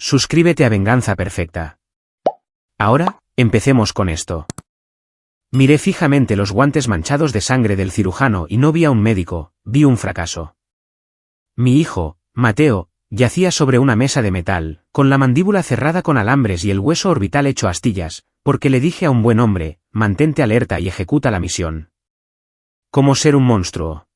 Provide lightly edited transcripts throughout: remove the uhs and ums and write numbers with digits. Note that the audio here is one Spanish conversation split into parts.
Suscríbete a Venganza Perfecta. Ahora, empecemos con esto. Miré fijamente los guantes manchados de sangre del cirujano y no vi a un médico, vi un fracaso. Mi hijo, Mateo, yacía sobre una mesa de metal, con la mandíbula cerrada con alambres y el hueso orbital hecho astillas, porque le dije a un buen hombre, mantente alerta y ejecuta la misión. ¿Cómo ser un monstruo?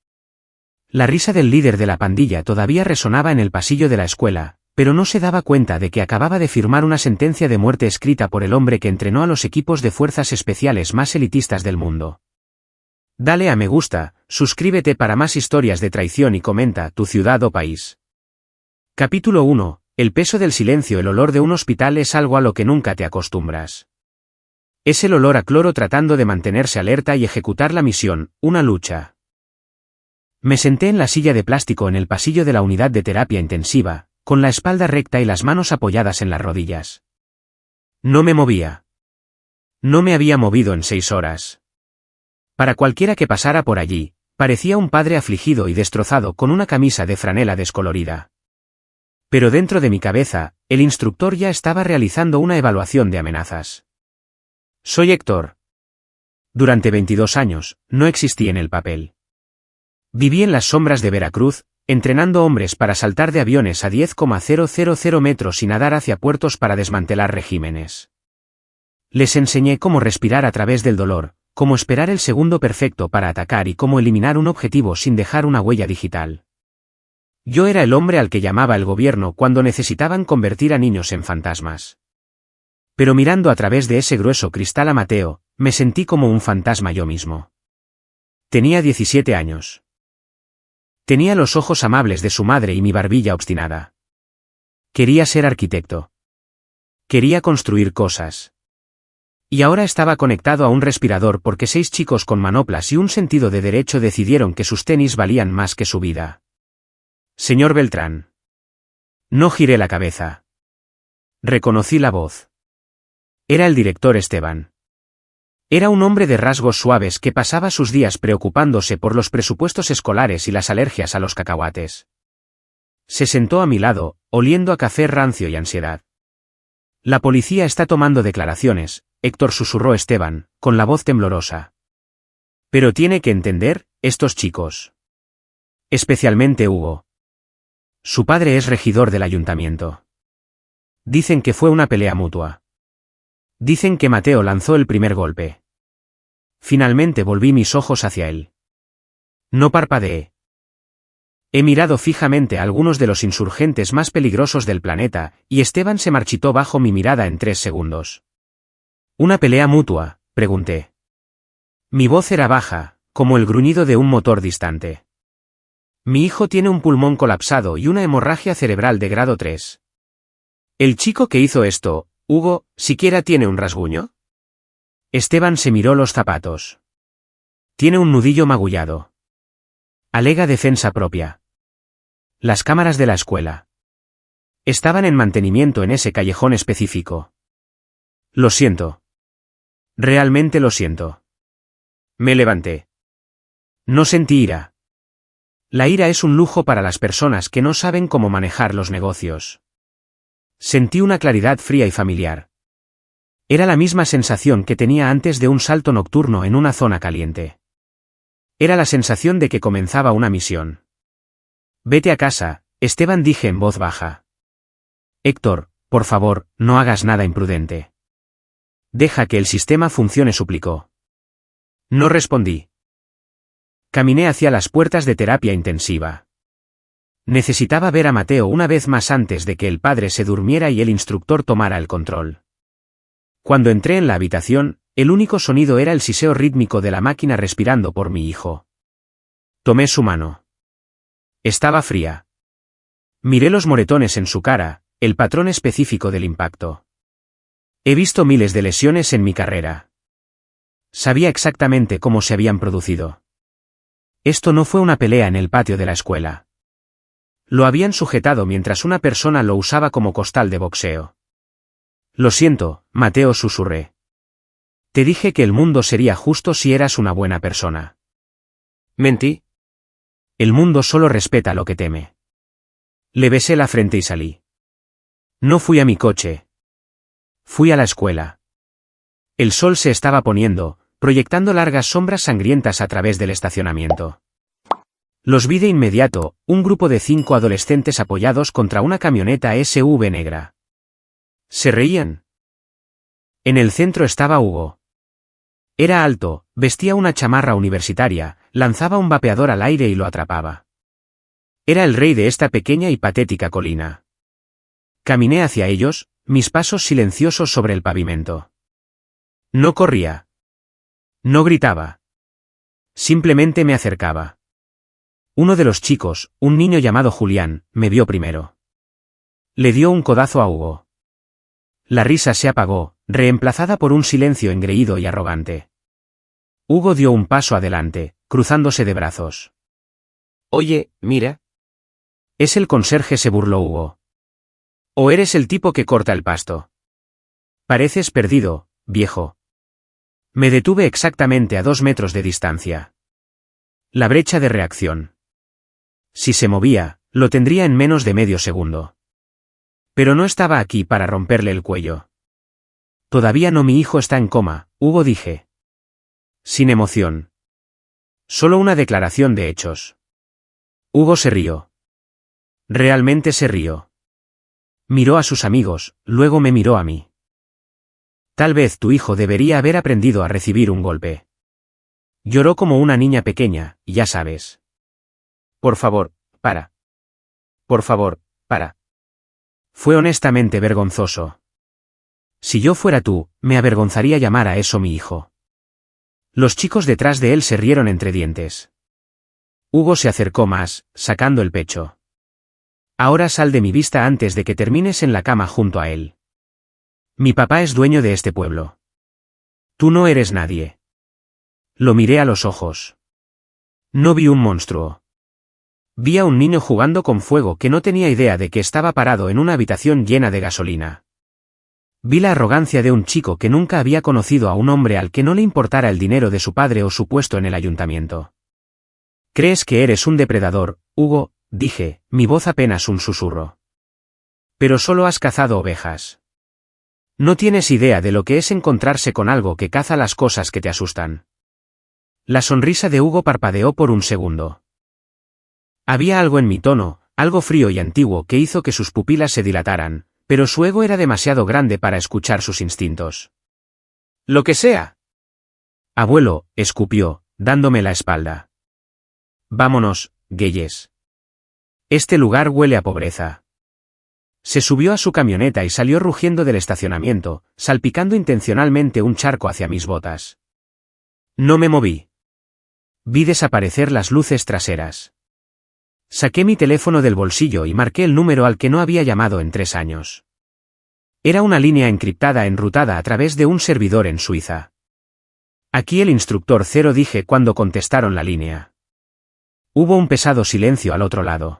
La risa del líder de la pandilla todavía resonaba en el pasillo de la escuela, pero no se daba cuenta de que acababa de firmar una sentencia de muerte escrita por el hombre que entrenó a los equipos de fuerzas especiales más elitistas del mundo. Dale a me gusta, suscríbete para más historias de traición y comenta tu ciudad o país. Capítulo 1. El peso del silencio. El olor de un hospital es algo a lo que nunca te acostumbras. Es el olor a cloro tratando de mantenerse alerta y ejecutar la misión, una lucha. Me senté en la silla de plástico en el pasillo de la unidad de terapia intensiva, con la espalda recta y las manos apoyadas en las rodillas. No me movía. No me había movido en 6 horas. Para cualquiera que pasara por allí, parecía un padre afligido y destrozado con una camisa de franela descolorida. Pero dentro de mi cabeza, el instructor ya estaba realizando una evaluación de amenazas. Soy Héctor. Durante 22 años, no existí en el papel. Viví en las sombras de Veracruz, entrenando hombres para saltar de aviones a 10,000 metros y nadar hacia puertos para desmantelar regímenes. Les enseñé cómo respirar a través del dolor, cómo esperar el segundo perfecto para atacar y cómo eliminar un objetivo sin dejar una huella digital. Yo era el hombre al que llamaba el gobierno cuando necesitaban convertir a niños en fantasmas. Pero mirando a través de ese grueso cristal a Mateo, me sentí como un fantasma yo mismo. Tenía 17 años. Tenía los ojos amables de su madre y mi barbilla obstinada. Quería ser arquitecto. Quería construir cosas. Y ahora estaba conectado a un respirador porque 6 chicos con manoplas y un sentido de derecho decidieron que sus tenis valían más que su vida. Señor Beltrán. No giré la cabeza. Reconocí la voz. Era el director Esteban. Era un hombre de rasgos suaves que pasaba sus días preocupándose por los presupuestos escolares y las alergias a los cacahuates. Se sentó a mi lado, oliendo a café rancio y ansiedad. La policía está tomando declaraciones, Héctor, susurró Esteban, con la voz temblorosa. Pero tiene que entender, estos chicos. Especialmente Hugo. Su padre es regidor del ayuntamiento. Dicen que fue una pelea mutua. Dicen que Mateo lanzó el primer golpe. Finalmente volví mis ojos hacia él. No parpadeé. He mirado fijamente a algunos de los insurgentes más peligrosos del planeta, y Esteban se marchitó bajo mi mirada en 3 segundos. ¿Una pelea mutua?, pregunté. Mi voz era baja, como el gruñido de un motor distante. Mi hijo tiene un pulmón colapsado y una hemorragia cerebral de grado 3. El chico que hizo esto, Hugo, ¿siquiera tiene un rasguño? Esteban se miró los zapatos. Tiene un nudillo magullado. Alega defensa propia. Las cámaras de la escuela. Estaban en mantenimiento en ese callejón específico. Lo siento. Realmente lo siento. Me levanté. No sentí ira. La ira es un lujo para las personas que no saben cómo manejar los negocios. Sentí una claridad fría y familiar. Era la misma sensación que tenía antes de un salto nocturno en una zona caliente. Era la sensación de que comenzaba una misión. Vete a casa, Esteban, dije en voz baja. Héctor, por favor, no hagas nada imprudente. Deja que el sistema funcione, suplicó. No respondí. Caminé hacia las puertas de terapia intensiva. Necesitaba ver a Mateo una vez más antes de que el padre se durmiera y el instructor tomara el control. Cuando entré en la habitación, el único sonido era el siseo rítmico de la máquina respirando por mi hijo. Tomé su mano. Estaba fría. Miré los moretones en su cara, el patrón específico del impacto. He visto miles de lesiones en mi carrera. Sabía exactamente cómo se habían producido. Esto no fue una pelea en el patio de la escuela. Lo habían sujetado mientras una persona lo usaba como costal de boxeo. Lo siento, Mateo, susurré. Te dije que el mundo sería justo si eras una buena persona. ¿Mentí? El mundo solo respeta lo que teme. Le besé la frente y salí. No fui a mi coche. Fui a la escuela. El sol se estaba poniendo, proyectando largas sombras sangrientas a través del estacionamiento. Los vi de inmediato, un grupo de 5 adolescentes apoyados contra una camioneta SUV negra. Se reían. En el centro estaba Hugo. Era alto, vestía una chamarra universitaria, lanzaba un vapeador al aire y lo atrapaba. Era el rey de esta pequeña y patética colina. Caminé hacia ellos, mis pasos silenciosos sobre el pavimento. No corría. No gritaba. Simplemente me acercaba. Uno de los chicos, un niño llamado Julián, me vio primero. Le dio un codazo a Hugo. La risa se apagó, reemplazada por un silencio engreído y arrogante. Hugo dio un paso adelante, cruzándose de brazos. Oye, mira. Es el conserje, se burló Hugo. ¿O eres el tipo que corta el pasto? Pareces perdido, viejo. Me detuve exactamente a 2 metros de distancia. La brecha de reacción. Si se movía, lo tendría en menos de medio segundo. Pero no estaba aquí para romperle el cuello. Todavía no, mi hijo está en coma, Hugo, dije. Sin emoción. Solo una declaración de hechos. Hugo se rió. Realmente se rió. Miró a sus amigos, luego me miró a mí. Tal vez tu hijo debería haber aprendido a recibir un golpe. Lloró como una niña pequeña, ya sabes. Por favor, para. Por favor, para. Fue honestamente vergonzoso. Si yo fuera tú, me avergonzaría llamar a eso mi hijo. Los chicos detrás de él se rieron entre dientes. Hugo se acercó más, sacando el pecho. Ahora sal de mi vista antes de que termines en la cama junto a él. Mi papá es dueño de este pueblo. Tú no eres nadie. Lo miré a los ojos. No vi un monstruo. Vi a un niño jugando con fuego que no tenía idea de que estaba parado en una habitación llena de gasolina. Vi la arrogancia de un chico que nunca había conocido a un hombre al que no le importara el dinero de su padre o su puesto en el ayuntamiento. ¿Crees que eres un depredador, Hugo?, dije, mi voz apenas un susurro. Pero solo has cazado ovejas. No tienes idea de lo que es encontrarse con algo que caza las cosas que te asustan. La sonrisa de Hugo parpadeó por un segundo. Había algo en mi tono, algo frío y antiguo que hizo que sus pupilas se dilataran, pero su ego era demasiado grande para escuchar sus instintos. Lo que sea. Abuelo, escupió, dándome la espalda. Vámonos, Gayes. Este lugar huele a pobreza. Se subió a su camioneta y salió rugiendo del estacionamiento, salpicando intencionalmente un charco hacia mis botas. No me moví. Vi desaparecer las luces traseras. Saqué mi teléfono del bolsillo y marqué el número al que no había llamado en 3 años. Era una línea encriptada enrutada a través de un servidor en Suiza. Aquí el instructor 0, dije cuando contestaron la línea. Hubo un pesado silencio al otro lado.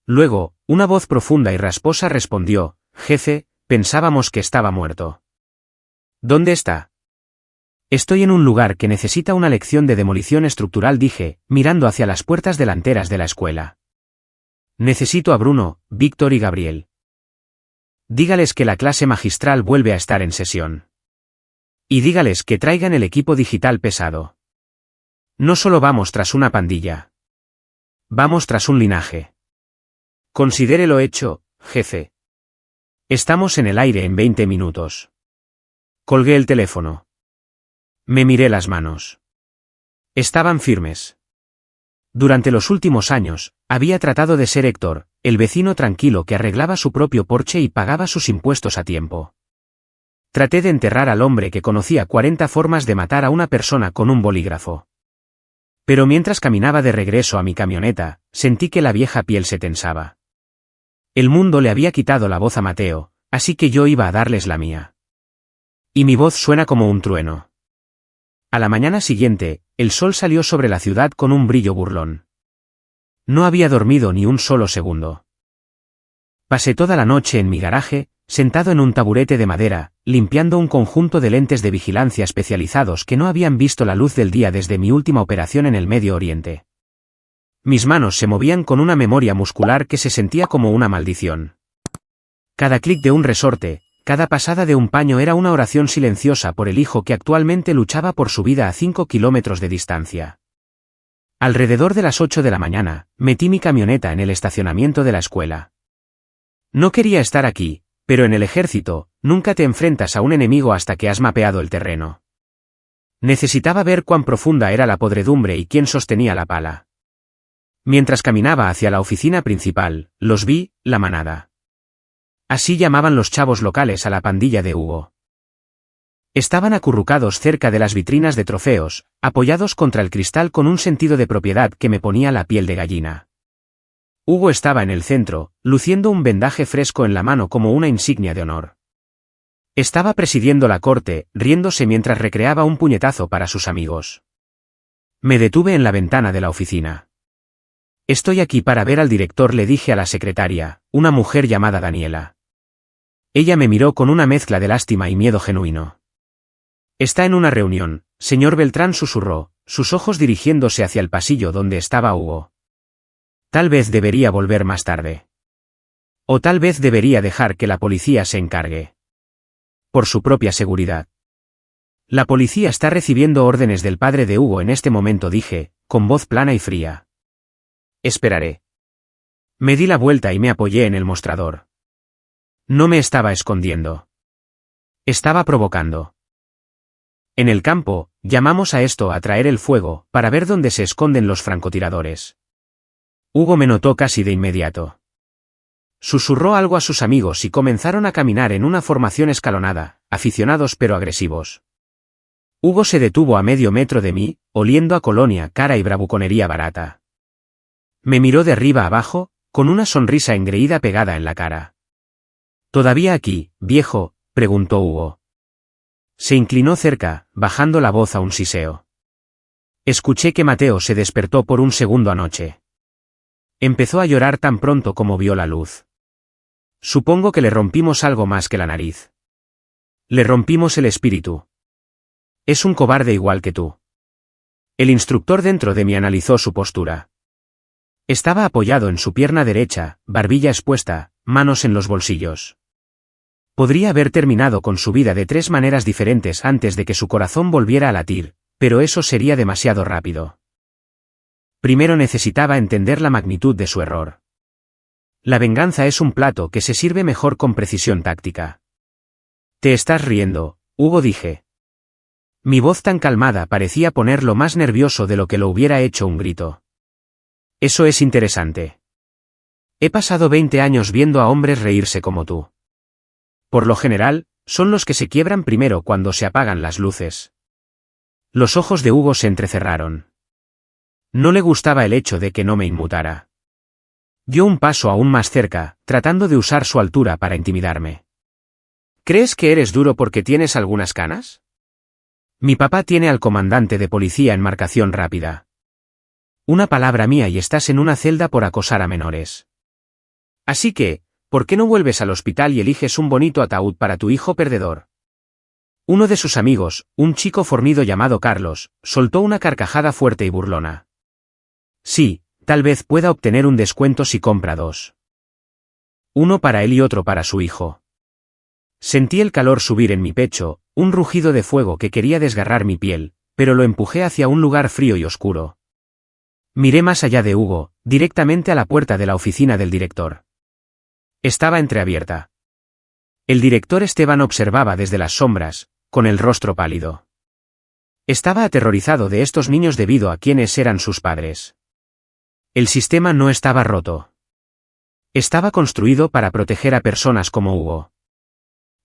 Luego, una voz profunda y rasposa respondió, jefe, pensábamos que estaba muerto. ¿Dónde está? Estoy en un lugar que necesita una lección de demolición estructural, dije, mirando hacia las puertas delanteras de la escuela. Necesito a Bruno, Víctor y Gabriel. Dígales que la clase magistral vuelve a estar en sesión. Y dígales que traigan el equipo digital pesado. No solo vamos tras una pandilla. Vamos tras un linaje. Considere lo hecho, jefe. Estamos en el aire en 20 minutos. Colgué el teléfono. Me miré las manos. Estaban firmes. Durante los últimos años, había tratado de ser Héctor, el vecino tranquilo que arreglaba su propio porche y pagaba sus impuestos a tiempo. Traté de enterrar al hombre que conocía 40 formas de matar a una persona con un bolígrafo. Pero mientras caminaba de regreso a mi camioneta, sentí que la vieja piel se tensaba. El mundo le había quitado la voz a Mateo, así que yo iba a darles la mía. Y mi voz suena como un trueno. A la mañana siguiente, el sol salió sobre la ciudad con un brillo burlón. No había dormido ni un solo segundo. Pasé toda la noche en mi garaje, sentado en un taburete de madera, limpiando un conjunto de lentes de vigilancia especializados que no habían visto la luz del día desde mi última operación en el Medio Oriente. Mis manos se movían con una memoria muscular que se sentía como una maldición. Cada clic de un resorte, cada pasada de un paño era una oración silenciosa por el hijo que actualmente luchaba por su vida a 5 kilómetros de distancia. Alrededor de las 8 de la mañana, metí mi camioneta en el estacionamiento de la escuela. No quería estar aquí, pero en el ejército, nunca te enfrentas a un enemigo hasta que has mapeado el terreno. Necesitaba ver cuán profunda era la podredumbre y quién sostenía la pala. Mientras caminaba hacia la oficina principal, los vi, la manada. Así llamaban los chavos locales a la pandilla de Hugo. Estaban acurrucados cerca de las vitrinas de trofeos, apoyados contra el cristal con un sentido de propiedad que me ponía la piel de gallina. Hugo estaba en el centro, luciendo un vendaje fresco en la mano como una insignia de honor. Estaba presidiendo la corte, riéndose mientras recreaba un puñetazo para sus amigos. Me detuve en la ventana de la oficina. Estoy aquí para ver al director, le dije a la secretaria, una mujer llamada Daniela. Ella me miró con una mezcla de lástima y miedo genuino. Está en una reunión, señor Beltrán, susurró, sus ojos dirigiéndose hacia el pasillo donde estaba Hugo. Tal vez debería volver más tarde. O tal vez debería dejar que la policía se encargue. Por su propia seguridad. La policía está recibiendo órdenes del padre de Hugo en este momento, dije, con voz plana y fría. Esperaré. Me di la vuelta y me apoyé en el mostrador. No me estaba escondiendo. Estaba provocando. En el campo, llamamos a esto atraer el fuego, para ver dónde se esconden los francotiradores. Hugo me notó casi de inmediato. Susurró algo a sus amigos y comenzaron a caminar en una formación escalonada, aficionados pero agresivos. Hugo se detuvo a medio metro de mí, oliendo a colonia cara y bravuconería barata. Me miró de arriba abajo, con una sonrisa engreída pegada en la cara. ¿Todavía aquí, viejo?, preguntó Hugo. Se inclinó cerca, bajando la voz a un siseo. Escuché que Mateo se despertó por un segundo anoche. Empezó a llorar tan pronto como vio la luz. Supongo que le rompimos algo más que la nariz. Le rompimos el espíritu. Es un cobarde igual que tú. El instructor dentro de mí analizó su postura. Estaba apoyado en su pierna derecha, barbilla expuesta, manos en los bolsillos. Podría haber terminado con su vida de 3 maneras diferentes antes de que su corazón volviera a latir, pero eso sería demasiado rápido. Primero necesitaba entender la magnitud de su error. La venganza es un plato que se sirve mejor con precisión táctica. Te estás riendo, Hugo, dije. Mi voz tan calmada parecía ponerlo más nervioso de lo que lo hubiera hecho un grito. Eso es interesante. He pasado 20 años viendo a hombres reírse como tú. Por lo general, son los que se quiebran primero cuando se apagan las luces. Los ojos de Hugo se entrecerraron. No le gustaba el hecho de que no me inmutara. Dio un paso aún más cerca, tratando de usar su altura para intimidarme. ¿Crees que eres duro porque tienes algunas canas? Mi papá tiene al comandante de policía en marcación rápida. Una palabra mía y estás en una celda por acosar a menores. Así que, ¿por qué no vuelves al hospital y eliges un bonito ataúd para tu hijo perdedor? Uno de sus amigos, un chico fornido llamado Carlos, soltó una carcajada fuerte y burlona. Sí, tal vez pueda obtener un descuento si compra 2. Uno para él y otro para su hijo. Sentí el calor subir en mi pecho, un rugido de fuego que quería desgarrar mi piel, pero lo empujé hacia un lugar frío y oscuro. Miré más allá de Hugo, directamente a la puerta de la oficina del director. Estaba entreabierta. El director Esteban observaba desde las sombras, con el rostro pálido. Estaba aterrorizado de estos niños debido a quienes eran sus padres. El sistema no estaba roto. Estaba construido para proteger a personas como Hugo.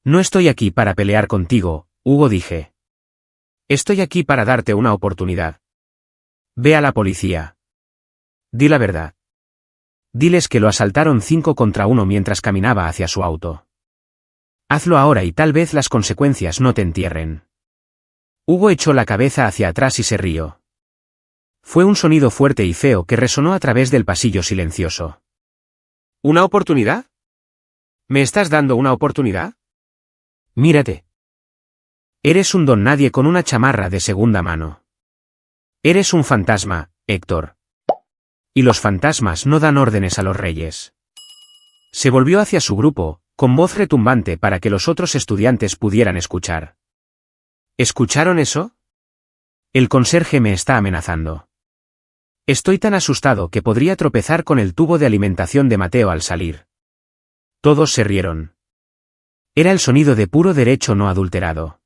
No estoy aquí para pelear contigo, Hugo, dije. Estoy aquí para darte una oportunidad. Ve a la policía. Di la verdad. Diles que lo asaltaron 5 contra 1 mientras caminaba hacia su auto. Hazlo ahora y tal vez las consecuencias no te entierren. Hugo echó la cabeza hacia atrás y se rió. Fue un sonido fuerte y feo que resonó a través del pasillo silencioso. ¿Una oportunidad? ¿Me estás dando una oportunidad? Mírate. Eres un don nadie con una chamarra de segunda mano. Eres un fantasma, Héctor. Y los fantasmas no dan órdenes a los reyes. Se volvió hacia su grupo, con voz retumbante para que los otros estudiantes pudieran escuchar. ¿Escucharon eso? El conserje me está amenazando. Estoy tan asustado que podría tropezar con el tubo de alimentación de Mateo al salir. Todos se rieron. Era el sonido de puro derecho no adulterado.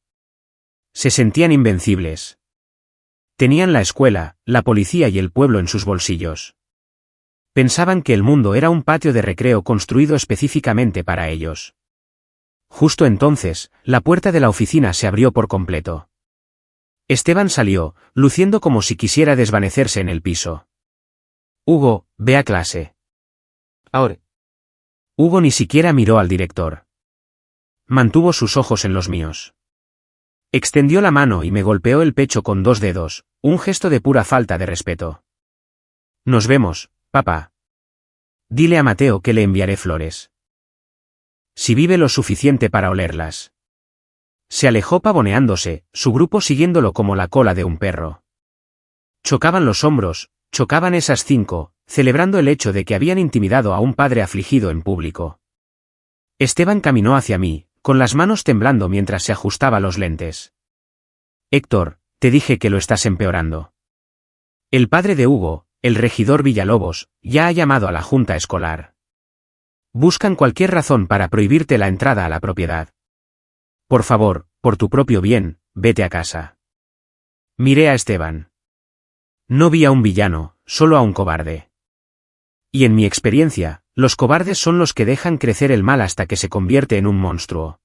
Se sentían invencibles. Tenían la escuela, la policía y el pueblo en sus bolsillos. Pensaban que el mundo era un patio de recreo construido específicamente para ellos. Justo entonces, la puerta de la oficina se abrió por completo. Esteban salió, luciendo como si quisiera desvanecerse en el piso. Hugo, ve a clase. Ahora. Hugo ni siquiera miró al director. Mantuvo sus ojos en los míos. Extendió la mano y me golpeó el pecho con 2 dedos, un gesto de pura falta de respeto. Nos vemos, papá. Dile a Mateo que le enviaré flores. Si vive lo suficiente para olerlas. Se alejó pavoneándose, su grupo siguiéndolo como la cola de un perro. Chocaban los hombros, chocaban esas 5, celebrando el hecho de que habían intimidado a un padre afligido en público. Esteban caminó hacia mí, con las manos temblando mientras se ajustaba los lentes. Héctor, te dije que lo estás empeorando. El padre de Hugo, el regidor Villalobos, ya ha llamado a la junta escolar. Buscan cualquier razón para prohibirte la entrada a la propiedad. Por favor, por tu propio bien, vete a casa. Miré a Esteban. No vi a un villano, solo a un cobarde. Y en mi experiencia, los cobardes son los que dejan crecer el mal hasta que se convierte en un monstruo.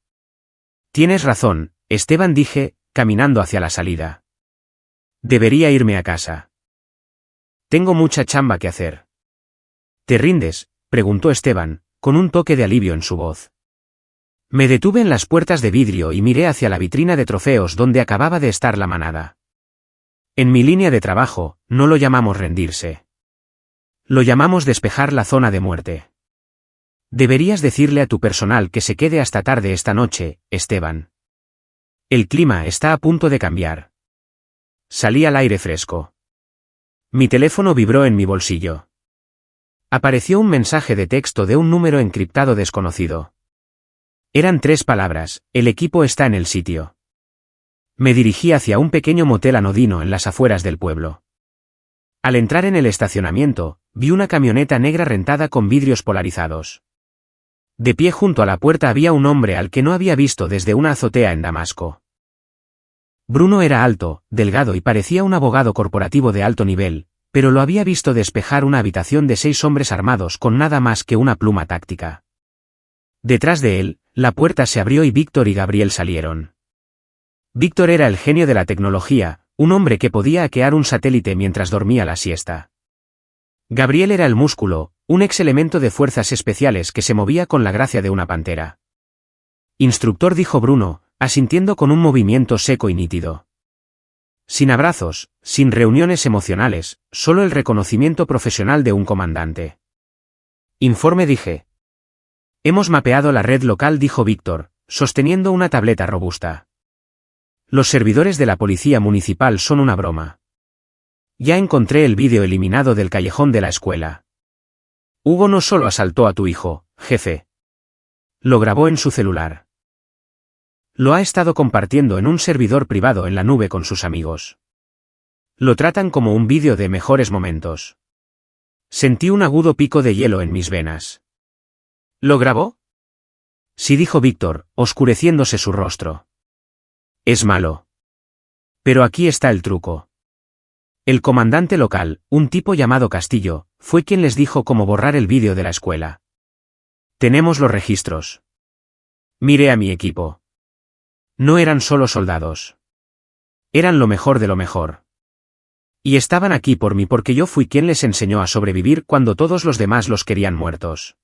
Tienes razón, Esteban, dije, caminando hacia la salida. Debería irme a casa. Tengo mucha chamba que hacer. ¿Te rindes?, preguntó Esteban, con un toque de alivio en su voz. Me detuve en las puertas de vidrio y miré hacia la vitrina de trofeos donde acababa de estar la manada. En mi línea de trabajo, no lo llamamos rendirse. Lo llamamos despejar la zona de muerte. Deberías decirle a tu personal que se quede hasta tarde esta noche, Esteban. El clima está a punto de cambiar. Salí al aire fresco. Mi teléfono vibró en mi bolsillo. Apareció un mensaje de texto de un número encriptado desconocido. Eran 3 palabras: el equipo está en el sitio. Me dirigí hacia un pequeño motel anodino en las afueras del pueblo. Al entrar en el estacionamiento, vi una camioneta negra rentada con vidrios polarizados. De pie junto a la puerta había un hombre al que no había visto desde una azotea en Damasco. Bruno era alto, delgado y parecía un abogado corporativo de alto nivel, pero lo había visto despejar una habitación de 6 hombres armados con nada más que una pluma táctica. Detrás de él, la puerta se abrió y Víctor y Gabriel salieron. Víctor era el genio de la tecnología, un hombre que podía hackear un satélite mientras dormía la siesta. Gabriel era el músculo, un ex elemento de fuerzas especiales que se movía con la gracia de una pantera. Instructor, dijo Bruno, asintiendo con un movimiento seco y nítido. Sin abrazos, sin reuniones emocionales, solo el reconocimiento profesional de un comandante. Informe, dije. Hemos mapeado la red local, dijo Víctor, sosteniendo una tableta robusta. Los servidores de la policía municipal son una broma. Ya encontré el vídeo eliminado del callejón de la escuela. Hugo no solo asaltó a tu hijo, jefe. Lo grabó en su celular. Lo ha estado compartiendo en un servidor privado en la nube con sus amigos. Lo tratan como un vídeo de mejores momentos. Sentí un agudo pico de hielo en mis venas. ¿Lo grabó? Sí, dijo Víctor, oscureciéndose su rostro. Es malo. Pero aquí está el truco. El comandante local, un tipo llamado Castillo, fue quien les dijo cómo borrar el vídeo de la escuela. Tenemos los registros. Miré a mi equipo. No eran solo soldados. Eran lo mejor de lo mejor. Y estaban aquí por mí porque yo fui quien les enseñó a sobrevivir cuando todos los demás los querían muertos.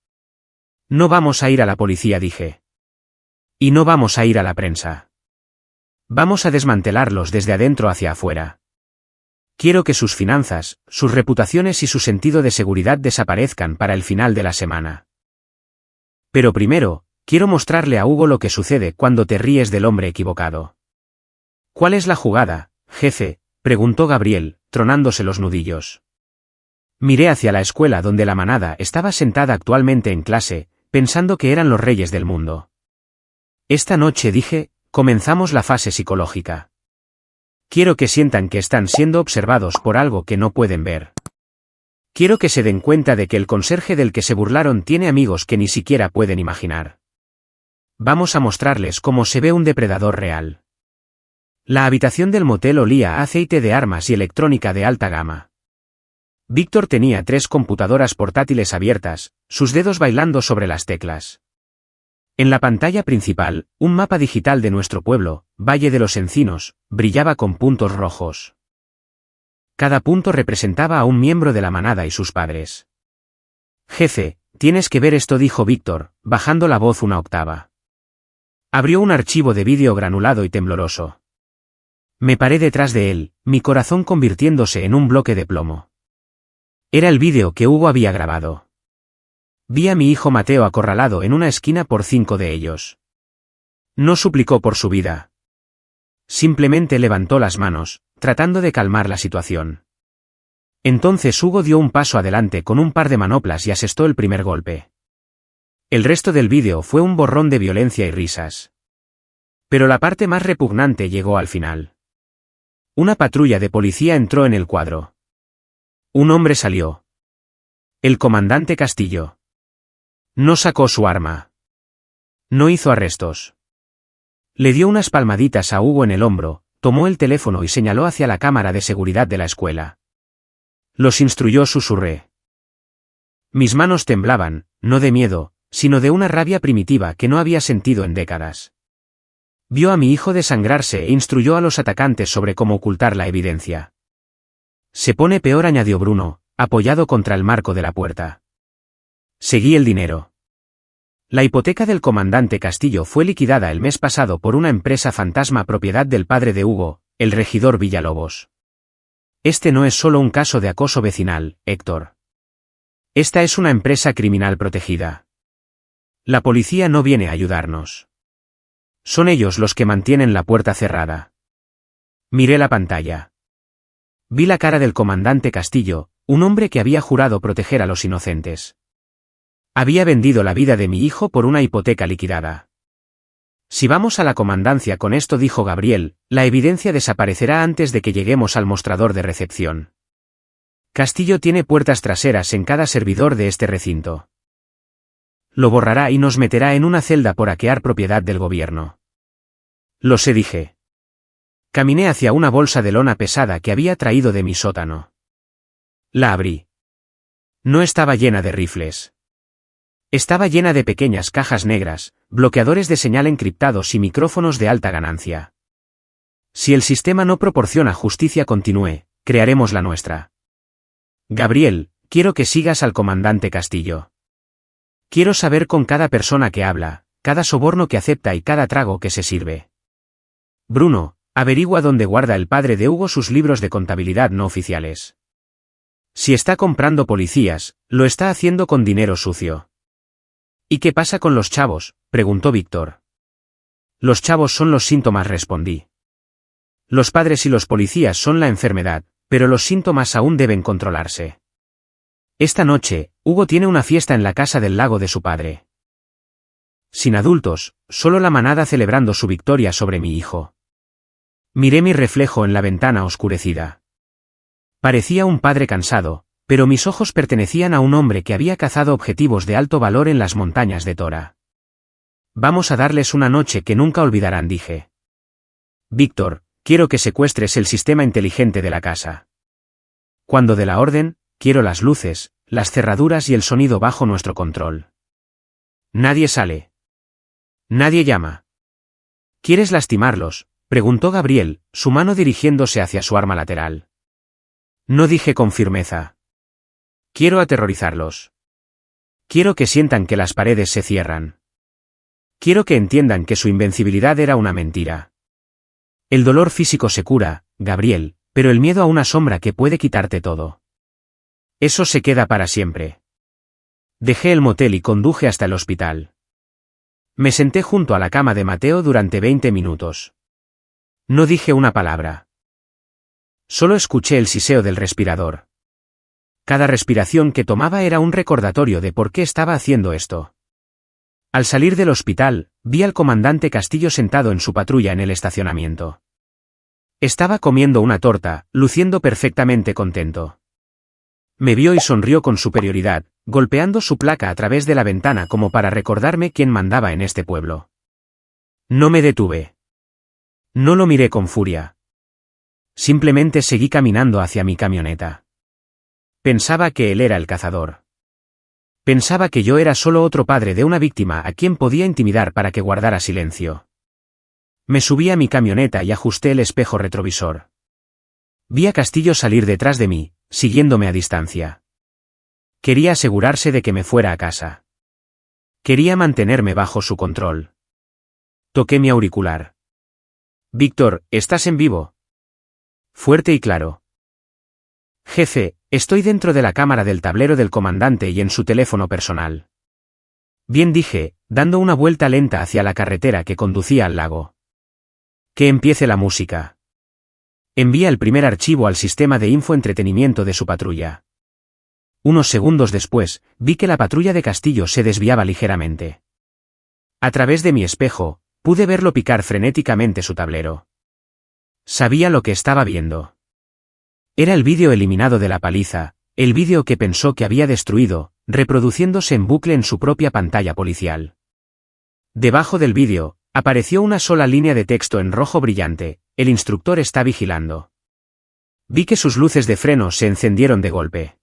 No vamos a ir a la policía, dije. Y no vamos a ir a la prensa. Vamos a desmantelarlos desde adentro hacia afuera. Quiero que sus finanzas, sus reputaciones y su sentido de seguridad desaparezcan para el final de la semana. Pero primero, quiero mostrarle a Hugo lo que sucede cuando te ríes del hombre equivocado. ¿Cuál es la jugada, jefe?, preguntó Gabriel, tronándose los nudillos. Miré hacia la escuela donde la manada estaba sentada actualmente en clase, pensando que eran los reyes del mundo. Esta noche dije, comenzamos la fase psicológica. Quiero que sientan que están siendo observados por algo que no pueden ver. Quiero que se den cuenta de que el conserje del que se burlaron tiene amigos que ni siquiera pueden imaginar. Vamos a mostrarles cómo se ve un depredador real. La habitación del motel olía a aceite de armas y electrónica de alta gama. Víctor tenía 3 computadoras portátiles abiertas, sus dedos bailando sobre las teclas. En la pantalla principal, un mapa digital de nuestro pueblo, Valle de los Encinos, brillaba con puntos rojos. Cada punto representaba a un miembro de la manada y sus padres. Jefe, tienes que ver esto, dijo Víctor, bajando la voz una octava. Abrió un archivo de vídeo granulado y tembloroso. Me paré detrás de él, mi corazón convirtiéndose en un bloque de plomo. Era el vídeo que Hugo había grabado. Vi a mi hijo Mateo acorralado en una esquina por 5 de ellos. No suplicó por su vida. Simplemente levantó las manos, tratando de calmar la situación. Entonces Hugo dio un paso adelante con un par de manoplas y asestó el primer golpe. El resto del vídeo fue un borrón de violencia y risas. Pero la parte más repugnante llegó al final. Una patrulla de policía entró en el cuadro. Un hombre salió. El comandante Castillo. No sacó su arma. No hizo arrestos. Le dio unas palmaditas a Hugo en el hombro, tomó el teléfono y señaló hacia la cámara de seguridad de la escuela. Los instruyó, susurré. Mis manos temblaban, no de miedo, sino de una rabia primitiva que no había sentido en décadas. Vio a mi hijo desangrarse e instruyó a los atacantes sobre cómo ocultar la evidencia. Se pone peor, añadió Bruno, apoyado contra el marco de la puerta. Seguí el dinero. La hipoteca del comandante Castillo fue liquidada el mes pasado por una empresa fantasma propiedad del padre de Hugo, el regidor Villalobos. Este no es solo un caso de acoso vecinal, Héctor. Esta es una empresa criminal protegida. La policía no viene a ayudarnos. Son ellos los que mantienen la puerta cerrada. Miré la pantalla. Vi la cara del comandante Castillo, un hombre que había jurado proteger a los inocentes. Había vendido la vida de mi hijo por una hipoteca liquidada. Si vamos a la comandancia con esto, dijo Gabriel, la evidencia desaparecerá antes de que lleguemos al mostrador de recepción. Castillo tiene puertas traseras en cada servidor de este recinto. Lo borrará y nos meterá en una celda por hackear propiedad del gobierno. Lo sé, dije. Caminé hacia una bolsa de lona pesada que había traído de mi sótano. La abrí. No estaba llena de rifles. Estaba llena de pequeñas cajas negras, bloqueadores de señal encriptados y micrófonos de alta ganancia. Si el sistema no proporciona justicia, continué, crearemos la nuestra. Gabriel, quiero que sigas al comandante Castillo. Quiero saber con cada persona que habla, cada soborno que acepta y cada trago que se sirve. Bruno, averigua dónde guarda el padre de Hugo sus libros de contabilidad no oficiales. Si está comprando policías, lo está haciendo con dinero sucio. ¿Y qué pasa con los chavos?, preguntó Víctor. Los chavos son los síntomas, respondí. Los padres y los policías son la enfermedad, pero los síntomas aún deben controlarse. Esta noche, Hugo tiene una fiesta en la casa del lago de su padre. Sin adultos, solo la manada celebrando su victoria sobre mi hijo. Miré mi reflejo en la ventana oscurecida. Parecía un padre cansado, pero mis ojos pertenecían a un hombre que había cazado objetivos de alto valor en las montañas de Tora. Vamos a darles una noche que nunca olvidarán, dije. Víctor, quiero que secuestres el sistema inteligente de la casa. Cuando dé la orden, quiero las luces, las cerraduras y el sonido bajo nuestro control. Nadie sale. Nadie llama. ¿Quieres lastimarlos?, preguntó Gabriel, su mano dirigiéndose hacia su arma lateral. No, dije con firmeza. Quiero aterrorizarlos. Quiero que sientan que las paredes se cierran. Quiero que entiendan que su invencibilidad era una mentira. El dolor físico se cura, Gabriel, pero el miedo a una sombra que puede quitarte todo. Eso se queda para siempre. Dejé el motel y conduje hasta el hospital. Me senté junto a la cama de Mateo durante 20 minutos. No dije una palabra. Solo escuché el siseo del respirador. Cada respiración que tomaba era un recordatorio de por qué estaba haciendo esto. Al salir del hospital, vi al comandante Castillo sentado en su patrulla en el estacionamiento. Estaba comiendo una torta, luciendo perfectamente contento. Me vio y sonrió con superioridad, golpeando su placa a través de la ventana como para recordarme quién mandaba en este pueblo. No me detuve. No lo miré con furia. Simplemente seguí caminando hacia mi camioneta. Pensaba que él era el cazador. Pensaba que yo era solo otro padre de una víctima a quien podía intimidar para que guardara silencio. Me subí a mi camioneta y ajusté el espejo retrovisor. Vi a Castillo salir detrás de mí, siguiéndome a distancia. Quería asegurarse de que me fuera a casa. Quería mantenerme bajo su control. Toqué mi auricular. Víctor, ¿estás en vivo? Fuerte y claro. Jefe, estoy dentro de la cámara del tablero del comandante y en su teléfono personal. Bien, dije, dando una vuelta lenta hacia la carretera que conducía al lago. Que empiece la música. Envía el primer archivo al sistema de infoentretenimiento de su patrulla. Unos segundos después, vi que la patrulla de Castillo se desviaba ligeramente. A través de mi espejo, pude verlo picar frenéticamente su tablero. Sabía lo que estaba viendo. Era el vídeo eliminado de la paliza, el vídeo que pensó que había destruido, reproduciéndose en bucle en su propia pantalla policial. Debajo del vídeo, apareció una sola línea de texto en rojo brillante: el instructor está vigilando. Vi que sus luces de freno se encendieron de golpe.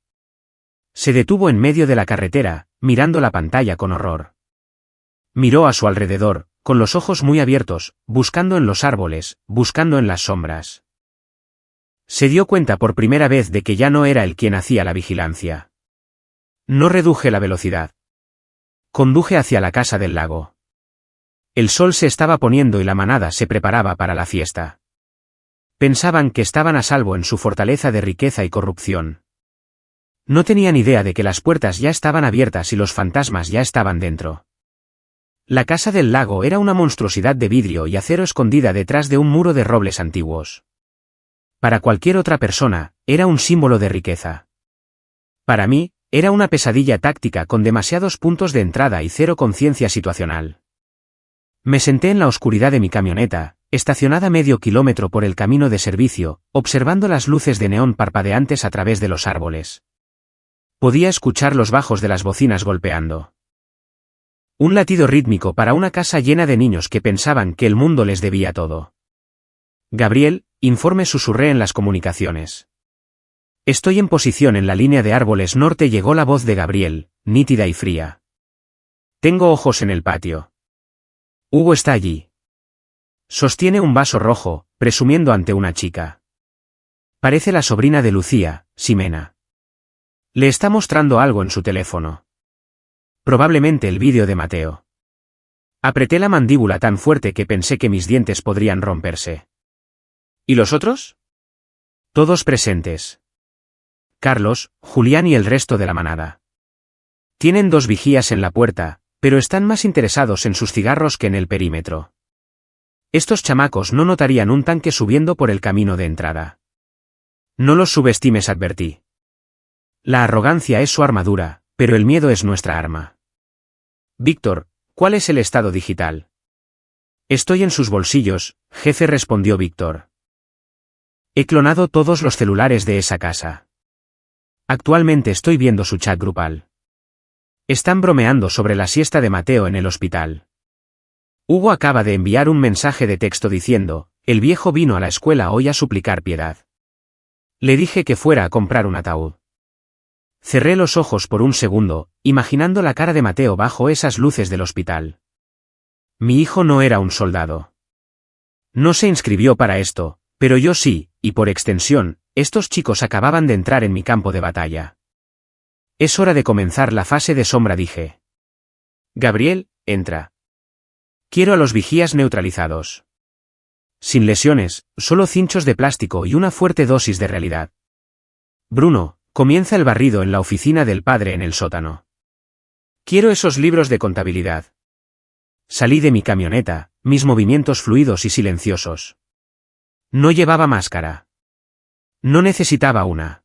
Se detuvo en medio de la carretera, mirando la pantalla con horror. Miró a su alrededor, con los ojos muy abiertos, buscando en los árboles, buscando en las sombras. Se dio cuenta por primera vez de que ya no era él quien hacía la vigilancia. No reduje la velocidad. Conduje hacia la casa del lago. El sol se estaba poniendo y la manada se preparaba para la fiesta. Pensaban que estaban a salvo en su fortaleza de riqueza y corrupción. No tenían idea de que las puertas ya estaban abiertas y los fantasmas ya estaban dentro. La casa del lago era una monstruosidad de vidrio y acero escondida detrás de un muro de robles antiguos. Para cualquier otra persona, era un símbolo de riqueza. Para mí, era una pesadilla táctica con demasiados puntos de entrada y cero conciencia situacional. Me senté en la oscuridad de mi camioneta, estacionada medio kilómetro por el camino de servicio, observando las luces de neón parpadeantes a través de los árboles. Podía escuchar los bajos de las bocinas golpeando. Un latido rítmico para una casa llena de niños que pensaban que el mundo les debía todo. Gabriel, informe, susurré en las comunicaciones. Estoy en posición en la línea de árboles norte, llegó la voz de Gabriel, nítida y fría. Tengo ojos en el patio. Hugo está allí. Sostiene un vaso rojo, presumiendo ante una chica. Parece la sobrina de Lucía, Ximena. Le está mostrando algo en su teléfono. Probablemente el vídeo de Mateo. Apreté la mandíbula tan fuerte que pensé que mis dientes podrían romperse. ¿Y los otros? Todos presentes. Carlos, Julián y el resto de la manada. Tienen 2 vigías en la puerta, pero están más interesados en sus cigarros que en el perímetro. Estos chamacos no notarían un tanque subiendo por el camino de entrada. No los subestimes, advertí. La arrogancia es su armadura, pero el miedo es nuestra arma. Víctor, ¿cuál es el estado digital? Estoy en sus bolsillos, jefe, respondió Víctor. He clonado todos los celulares de esa casa. Actualmente estoy viendo su chat grupal. Están bromeando sobre la siesta de Mateo en el hospital. Hugo acaba de enviar un mensaje de texto diciendo: el viejo vino a la escuela hoy a suplicar piedad. Le dije que fuera a comprar un ataúd. Cerré los ojos por un segundo, imaginando la cara de Mateo bajo esas luces del hospital. Mi hijo no era un soldado. No se inscribió para esto, pero yo sí, y por extensión, estos chicos acababan de entrar en mi campo de batalla. Es hora de comenzar la fase de sombra, dije. Gabriel, entra. Quiero a los vigías neutralizados. Sin lesiones, solo cinchos de plástico y una fuerte dosis de realidad. Bruno, comienza el barrido en la oficina del padre en el sótano. Quiero esos libros de contabilidad. Salí de mi camioneta, mis movimientos fluidos y silenciosos. No llevaba máscara. No necesitaba una.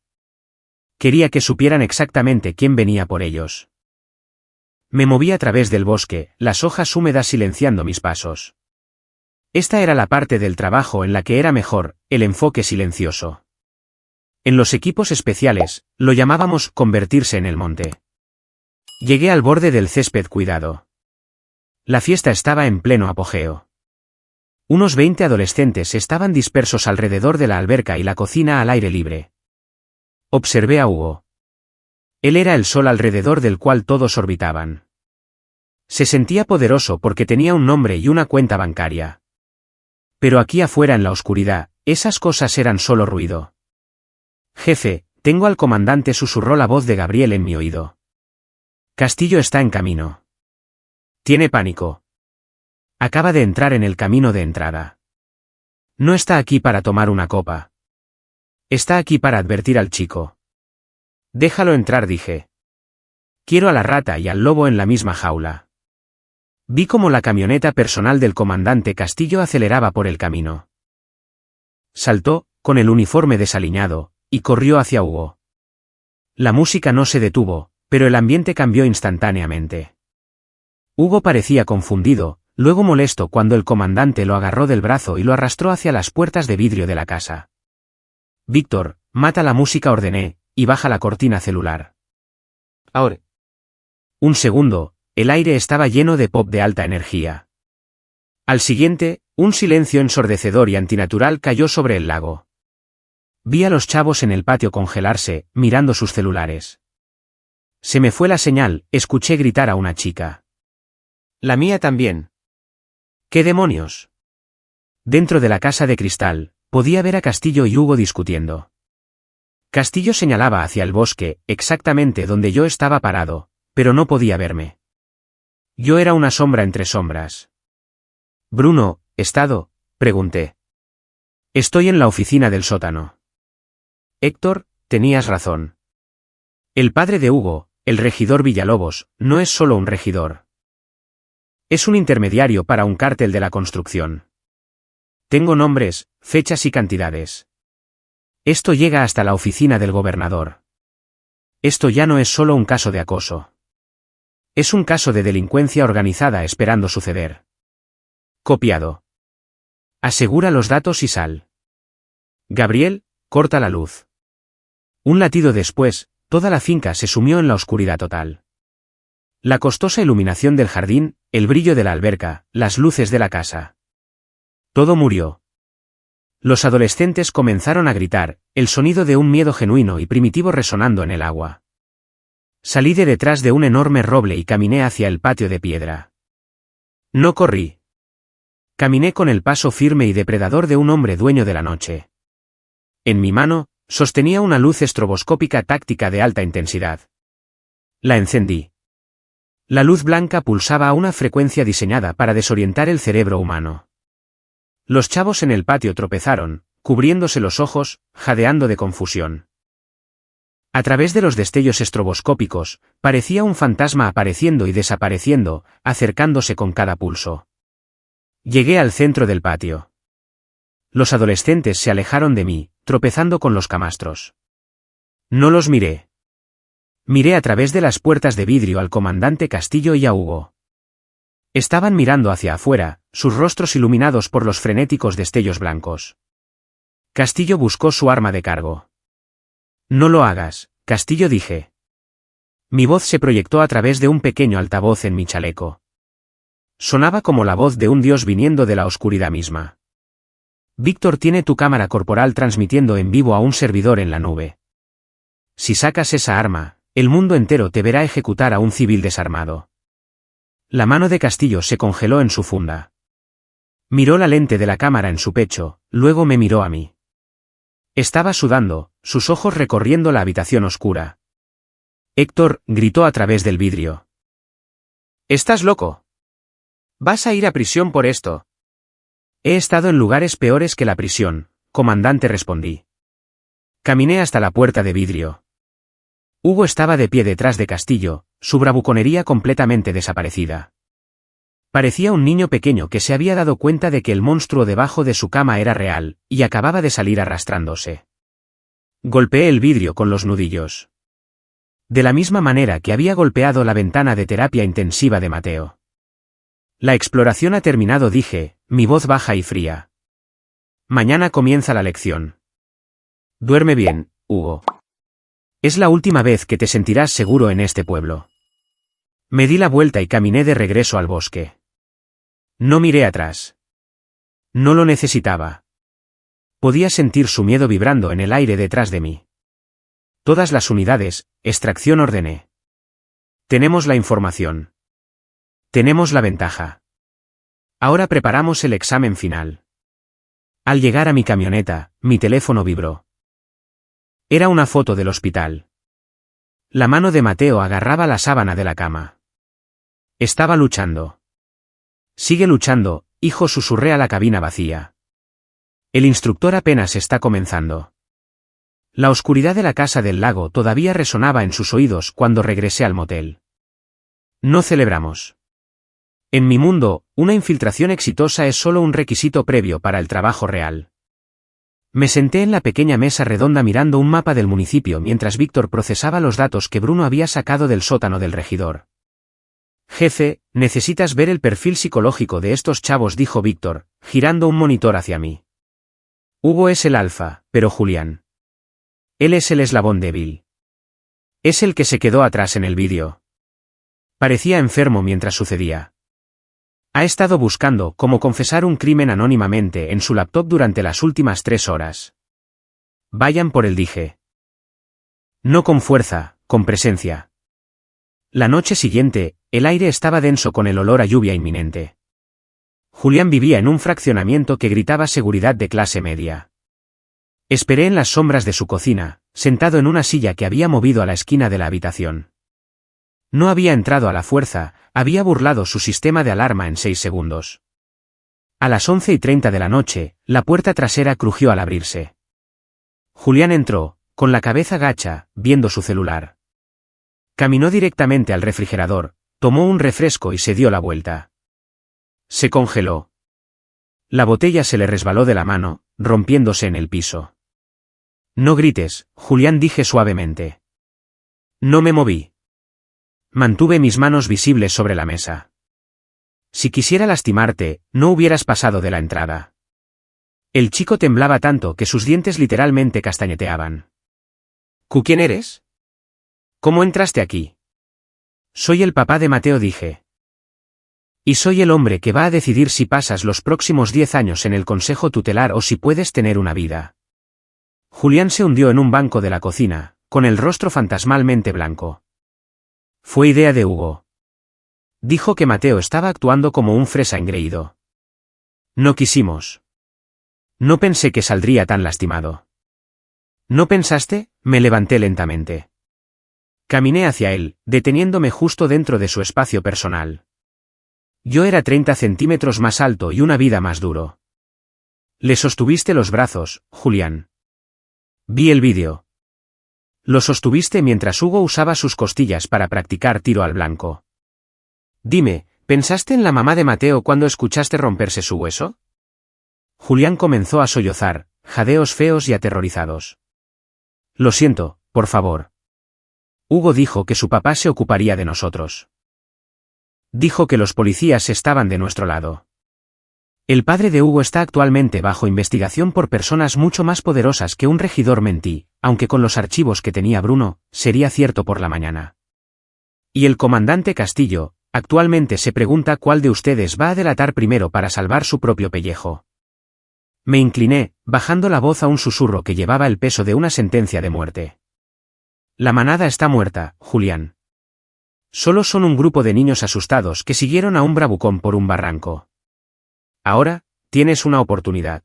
Quería que supieran exactamente quién venía por ellos. Me moví a través del bosque, las hojas húmedas silenciando mis pasos. Esta era la parte del trabajo en la que era mejor, el enfoque silencioso. En los equipos especiales, lo llamábamos convertirse en el monte. Llegué al borde del césped cuidado. La fiesta estaba en pleno apogeo. Unos 20 adolescentes estaban dispersos alrededor de la alberca y la cocina al aire libre. Observé a Hugo. Él era el sol alrededor del cual todos orbitaban. Se sentía poderoso porque tenía un nombre y una cuenta bancaria. Pero aquí afuera en la oscuridad, esas cosas eran solo ruido. Jefe, tengo al comandante, susurró la voz de Gabriel en mi oído. Castillo está en camino. Tiene pánico. Acaba de entrar en el camino de entrada. No está aquí para tomar una copa. Está aquí para advertir al chico. Déjalo entrar, dije. Quiero a la rata y al lobo en la misma jaula. Vi cómo la camioneta personal del comandante Castillo aceleraba por el camino. Saltó, con el uniforme desaliñado, y corrió hacia Hugo. La música no se detuvo, pero el ambiente cambió instantáneamente. Hugo parecía confundido, luego molesto cuando el comandante lo agarró del brazo y lo arrastró hacia las puertas de vidrio de la casa. Víctor, mata la música, ordené, y baja la cortina celular. Ahora. Un segundo, el aire estaba lleno de pop de alta energía. Al siguiente, un silencio ensordecedor y antinatural cayó sobre el lago. Vi a los chavos en el patio congelarse, mirando sus celulares. Se me fue la señal, escuché gritar a una chica. La mía también. ¿Qué demonios? Dentro de la casa de cristal, podía ver a Castillo y Hugo discutiendo. Castillo señalaba hacia el bosque, exactamente donde yo estaba parado, pero no podía verme. Yo era una sombra entre sombras. Bruno, ¿estado? Pregunté. Estoy en la oficina del sótano. Héctor, tenías razón. El padre de Hugo, el regidor Villalobos, no es solo un regidor. Es un intermediario para un cártel de la construcción. Tengo nombres, fechas y cantidades. Esto llega hasta la oficina del gobernador. Esto ya no es solo un caso de acoso. Es un caso de delincuencia organizada esperando suceder. Copiado. Asegura los datos y sal. Gabriel, corta la luz. Un latido después, toda la finca se sumió en la oscuridad total. La costosa iluminación del jardín, el brillo de la alberca, las luces de la casa. Todo murió. Los adolescentes comenzaron a gritar, el sonido de un miedo genuino y primitivo resonando en el agua. Salí de detrás de un enorme roble y caminé hacia el patio de piedra. No corrí. Caminé con el paso firme y depredador de un hombre dueño de la noche. En mi mano, sostenía una luz estroboscópica táctica de alta intensidad. La encendí. La luz blanca pulsaba a una frecuencia diseñada para desorientar el cerebro humano. Los chavos en el patio tropezaron, cubriéndose los ojos, jadeando de confusión. A través de los destellos estroboscópicos, parecía un fantasma apareciendo y desapareciendo, acercándose con cada pulso. Llegué al centro del patio. Los adolescentes se alejaron de mí, tropezando con los camastros. No los miré. Miré a través de las puertas de vidrio al comandante Castillo y a Hugo. Estaban mirando hacia afuera, sus rostros iluminados por los frenéticos destellos blancos. Castillo buscó su arma de cargo. No lo hagas, Castillo, dije. Mi voz se proyectó a través de un pequeño altavoz en mi chaleco. Sonaba como la voz de un dios viniendo de la oscuridad misma. Víctor tiene tu cámara corporal transmitiendo en vivo a un servidor en la nube. Si sacas esa arma, el mundo entero te verá ejecutar a un civil desarmado. La mano de Castillo se congeló en su funda. Miró la lente de la cámara en su pecho, luego me miró a mí. Estaba sudando, sus ojos recorriendo la habitación oscura. Héctor, gritó a través del vidrio. ¿Estás loco? Vas a ir a prisión por esto. He estado en lugares peores que la prisión, comandante, respondí. Caminé hasta la puerta de vidrio. Hugo estaba de pie detrás de Castillo, su bravuconería completamente desaparecida. Parecía un niño pequeño que se había dado cuenta de que el monstruo debajo de su cama era real, y acababa de salir arrastrándose. Golpeé el vidrio con los nudillos. de la misma manera que había golpeado la ventana de terapia intensiva de Mateo. La exploración ha terminado, dije, mi voz baja y fría. Mañana comienza la lección. Duerme bien, Hugo. Es la última vez que te sentirás seguro en este pueblo. Me di la vuelta y caminé de regreso al bosque. No miré atrás. No lo necesitaba. Podía sentir su miedo vibrando en el aire detrás de mí. Todas las unidades, extracción, ordené. Tenemos la información. Tenemos la ventaja. Ahora preparamos el examen final. Al llegar a mi camioneta, mi teléfono vibró. Era una foto del hospital. La mano de Mateo agarraba la sábana de la cama. Estaba luchando. Sigue luchando, hijo, susurré a la cabina vacía. El instructor apenas está comenzando. La oscuridad de la casa del lago todavía resonaba en sus oídos cuando regresé al motel. No celebramos. En mi mundo, una infiltración exitosa es solo un requisito previo para el trabajo real. Me senté en la pequeña mesa redonda mirando un mapa del municipio mientras Víctor procesaba los datos que Bruno había sacado del sótano del regidor. Jefe, necesitas ver el perfil psicológico de estos chavos, dijo Víctor, girando un monitor hacia mí. Hugo es el alfa, pero Julián. Él es el eslabón débil. Es el que se quedó atrás en el vídeo. Parecía enfermo mientras sucedía. Ha estado buscando cómo confesar un crimen anónimamente en su laptop durante las últimas 3 horas. Vayan por él, dije. No con fuerza, con presencia. La noche siguiente, el aire estaba denso con el olor a lluvia inminente. Julián vivía en un fraccionamiento que gritaba seguridad de clase media. Esperé en las sombras de su cocina, sentado en una silla que había movido a la esquina de la habitación. No había entrado a la fuerza, había burlado su sistema de alarma en 6 segundos. A las 11:30 de la noche, la puerta trasera crujió al abrirse. Julián entró, con la cabeza gacha, viendo su celular. Caminó directamente al refrigerador, tomó un refresco y se dio la vuelta. Se congeló. La botella se le resbaló de la mano, rompiéndose en el piso. No grites, Julián, dije suavemente. No me moví. Mantuve mis manos visibles sobre la mesa. Si quisiera lastimarte, no hubieras pasado de la entrada. El chico temblaba tanto que sus dientes literalmente castañeteaban. ¿Quién eres? ¿Cómo entraste aquí? Soy el papá de Mateo, dije. Y soy el hombre que va a decidir si pasas los próximos 10 años en el consejo tutelar o si puedes tener una vida. Julián se hundió en un banco de la cocina, con el rostro fantasmalmente blanco. Fue idea de Hugo. Dijo que Mateo estaba actuando como un fresa engreído. No quisimos. No pensé que saldría tan lastimado. ¿No pensaste? Me levanté lentamente. Caminé hacia él, deteniéndome justo dentro de su espacio personal. Yo era 30 centímetros más alto y una vida más duro. Le sostuviste los brazos, Julián. Vi el vídeo. Lo sostuviste mientras Hugo usaba sus costillas para practicar tiro al blanco. Dime, ¿pensaste en la mamá de Mateo cuando escuchaste romperse su hueso? Julián comenzó a sollozar, jadeos feos y aterrorizados. Lo siento, por favor. Hugo dijo que su papá se ocuparía de nosotros. Dijo que los policías estaban de nuestro lado. El padre de Hugo está actualmente bajo investigación por personas mucho más poderosas que un regidor, mentí, aunque con los archivos que tenía Bruno, sería cierto por la mañana. Y el comandante Castillo, actualmente se pregunta cuál de ustedes va a delatar primero para salvar su propio pellejo. Me incliné, bajando la voz a un susurro que llevaba el peso de una sentencia de muerte. La manada está muerta, Julián. Solo son un grupo de niños asustados que siguieron a un bravucón por un barranco. Ahora, tienes una oportunidad.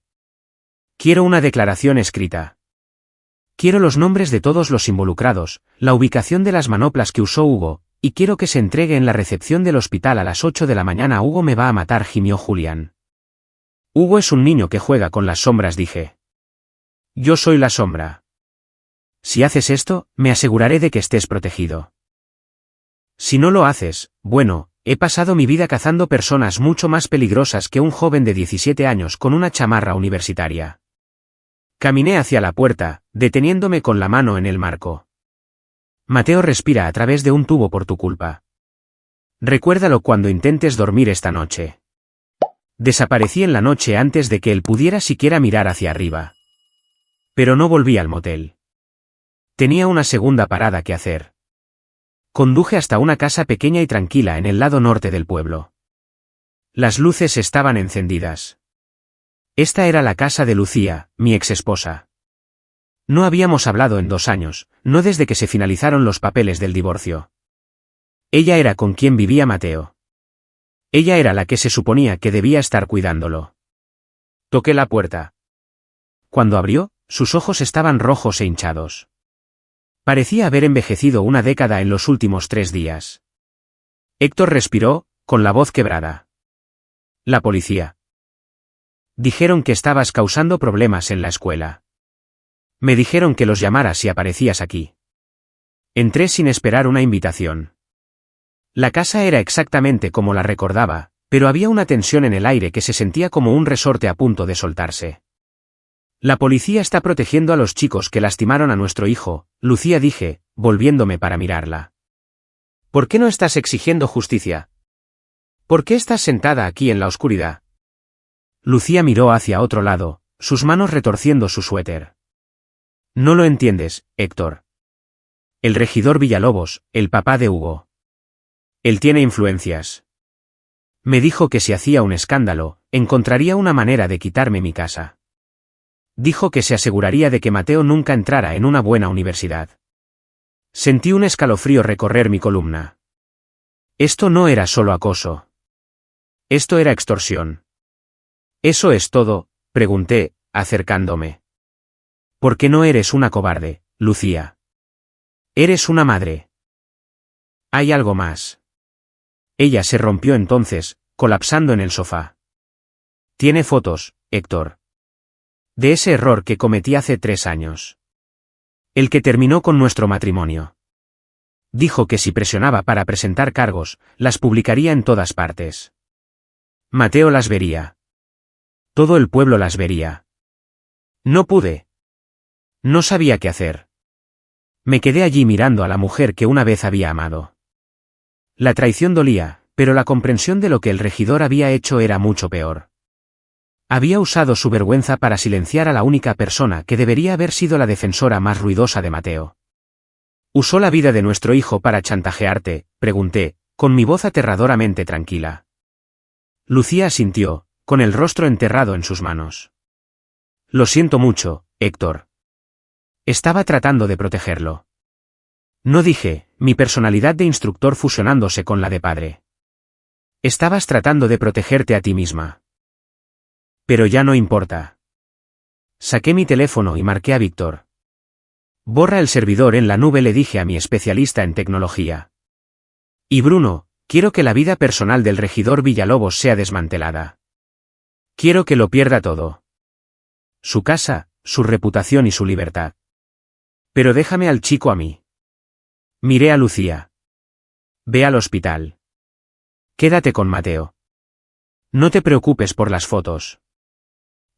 Quiero una declaración escrita. Quiero los nombres de todos los involucrados, la ubicación de las manoplas que usó Hugo, y quiero que se entregue en la recepción del hospital a las 8 de la mañana. Hugo me va a matar, gimió Julián. Hugo es un niño que juega con las sombras, dije. Yo soy la sombra. Si haces esto, me aseguraré de que estés protegido. Si no lo haces, bueno, he pasado mi vida cazando personas mucho más peligrosas que un joven de 17 años con una chamarra universitaria. Caminé hacia la puerta, deteniéndome con la mano en el marco. Mateo respira a través de un tubo por tu culpa. Recuérdalo cuando intentes dormir esta noche. Desaparecí en la noche antes de que él pudiera siquiera mirar hacia arriba. Pero no volví al motel. Tenía una segunda parada que hacer. Conduje hasta una casa pequeña y tranquila en el lado norte del pueblo. Las luces estaban encendidas. Esta era la casa de Lucía, mi exesposa. No habíamos hablado en 2 años, no desde que se finalizaron los papeles del divorcio. Ella era con quien vivía Mateo. Ella era la que se suponía que debía estar cuidándolo. Toqué la puerta. Cuando abrió, sus ojos estaban rojos e hinchados. Parecía haber envejecido una década en los últimos 3 días. Héctor respiró, con la voz quebrada. La policía. Dijeron que estabas causando problemas en la escuela. Me dijeron que los llamaras si aparecías aquí. Entré sin esperar una invitación. La casa era exactamente como la recordaba, pero había una tensión en el aire que se sentía como un resorte a punto de soltarse. La policía está protegiendo a los chicos que lastimaron a nuestro hijo, Lucía, dije, volviéndome para mirarla. ¿Por qué no estás exigiendo justicia? ¿Por qué estás sentada aquí en la oscuridad? Lucía miró hacia otro lado, sus manos retorciendo su suéter. No lo entiendes, Héctor. El regidor Villalobos, el papá de Hugo. Él tiene influencias. Me dijo que si hacía un escándalo, encontraría una manera de quitarme mi casa. Dijo que se aseguraría de que Mateo nunca entrara en una buena universidad. Sentí un escalofrío recorrer mi columna. Esto no era solo acoso. Esto era extorsión. ¿Eso es todo?, pregunté, acercándome. ¿Por qué no eres una cobarde, Lucía? Eres una madre. Hay algo más. Ella se rompió entonces, colapsando en el sofá. Tiene fotos, Héctor. De ese error que cometí hace 3 años. El que terminó con nuestro matrimonio. Dijo que si presionaba para presentar cargos, las publicaría en todas partes. Mateo las vería. Todo el pueblo las vería. No pude. No sabía qué hacer. Me quedé allí mirando a la mujer que una vez había amado. La traición dolía, pero la comprensión de lo que el regidor había hecho era mucho peor. Había usado su vergüenza para silenciar a la única persona que debería haber sido la defensora más ruidosa de Mateo. ¿Usó la vida de nuestro hijo para chantajearte?, pregunté, con mi voz aterradoramente tranquila. Lucía asintió, con el rostro enterrado en sus manos. Lo siento mucho, Héctor. Estaba tratando de protegerlo. No dije, mi personalidad de instructor fusionándose con la de padre. Estabas tratando de protegerte a ti misma. Pero ya no importa. Saqué mi teléfono y marqué a Víctor. Borra el servidor en la nube, le dije a mi especialista en tecnología. Y Bruno, quiero que la vida personal del regidor Villalobos sea desmantelada. Quiero que lo pierda todo. Su casa, su reputación y su libertad. Pero déjame al chico a mí. Miré a Lucía. Ve al hospital. Quédate con Mateo. No te preocupes por las fotos.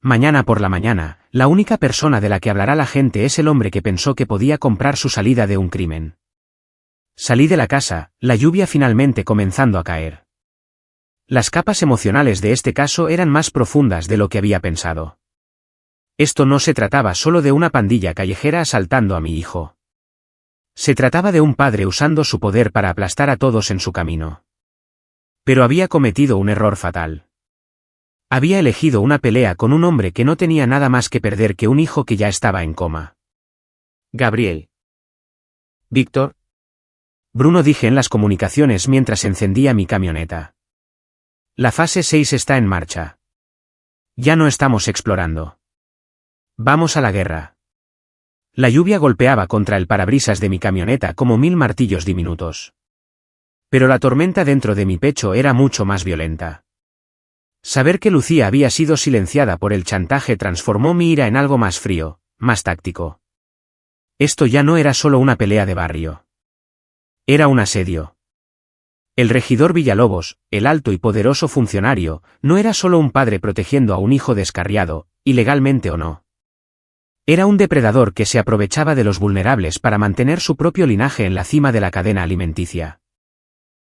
Mañana por la mañana, la única persona de la que hablará la gente es el hombre que pensó que podía comprar su salida de un crimen. Salí de la casa, la lluvia finalmente comenzando a caer. Las capas emocionales de este caso eran más profundas de lo que había pensado. Esto no se trataba solo de una pandilla callejera asaltando a mi hijo. Se trataba de un padre usando su poder para aplastar a todos en su camino. Pero había cometido un error fatal. Había elegido una pelea con un hombre que no tenía nada más que perder que un hijo que ya estaba en coma. Gabriel. Víctor. Bruno, dije en las comunicaciones mientras encendía mi camioneta. La fase 6 está en marcha. Ya no estamos explorando. Vamos a la guerra. La lluvia golpeaba contra el parabrisas de mi camioneta como 1000 martillos diminutos. Pero la tormenta dentro de mi pecho era mucho más violenta. Saber que Lucía había sido silenciada por el chantaje transformó mi ira en algo más frío, más táctico. Esto ya no era solo una pelea de barrio. Era un asedio. El regidor Villalobos, el alto y poderoso funcionario, no era solo un padre protegiendo a un hijo descarriado, ilegalmente o no. Era un depredador que se aprovechaba de los vulnerables para mantener su propio linaje en la cima de la cadena alimenticia.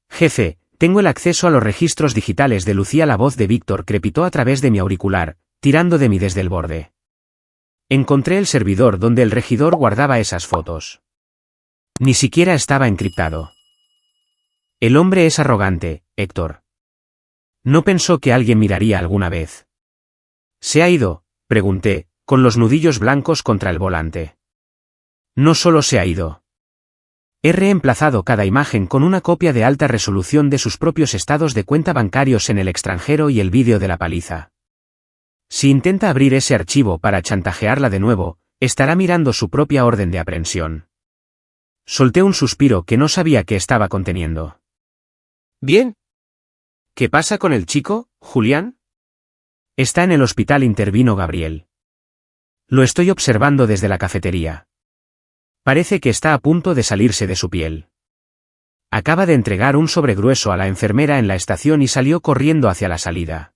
Jefe, tengo el acceso a los registros digitales de Lucía. La voz de Víctor crepitó a través de mi auricular, tirando de mí desde el borde. Encontré el servidor donde el regidor guardaba esas fotos. Ni siquiera estaba encriptado. El hombre es arrogante, Héctor. ¿No pensó que alguien miraría alguna vez? ¿Se ha ido?, pregunté, con los nudillos blancos contra el volante. No solo se ha ido. He reemplazado cada imagen con una copia de alta resolución de sus propios estados de cuenta bancarios en el extranjero y el vídeo de la paliza. Si intenta abrir ese archivo para chantajearla de nuevo, estará mirando su propia orden de aprehensión. Solté un suspiro que no sabía qué estaba conteniendo. Bien. ¿Qué pasa con el chico, Julián? Está en el hospital, intervino Gabriel. Lo estoy observando desde la cafetería. Parece que está a punto de salirse de su piel. Acaba de entregar un sobre grueso a la enfermera en la estación y salió corriendo hacia la salida.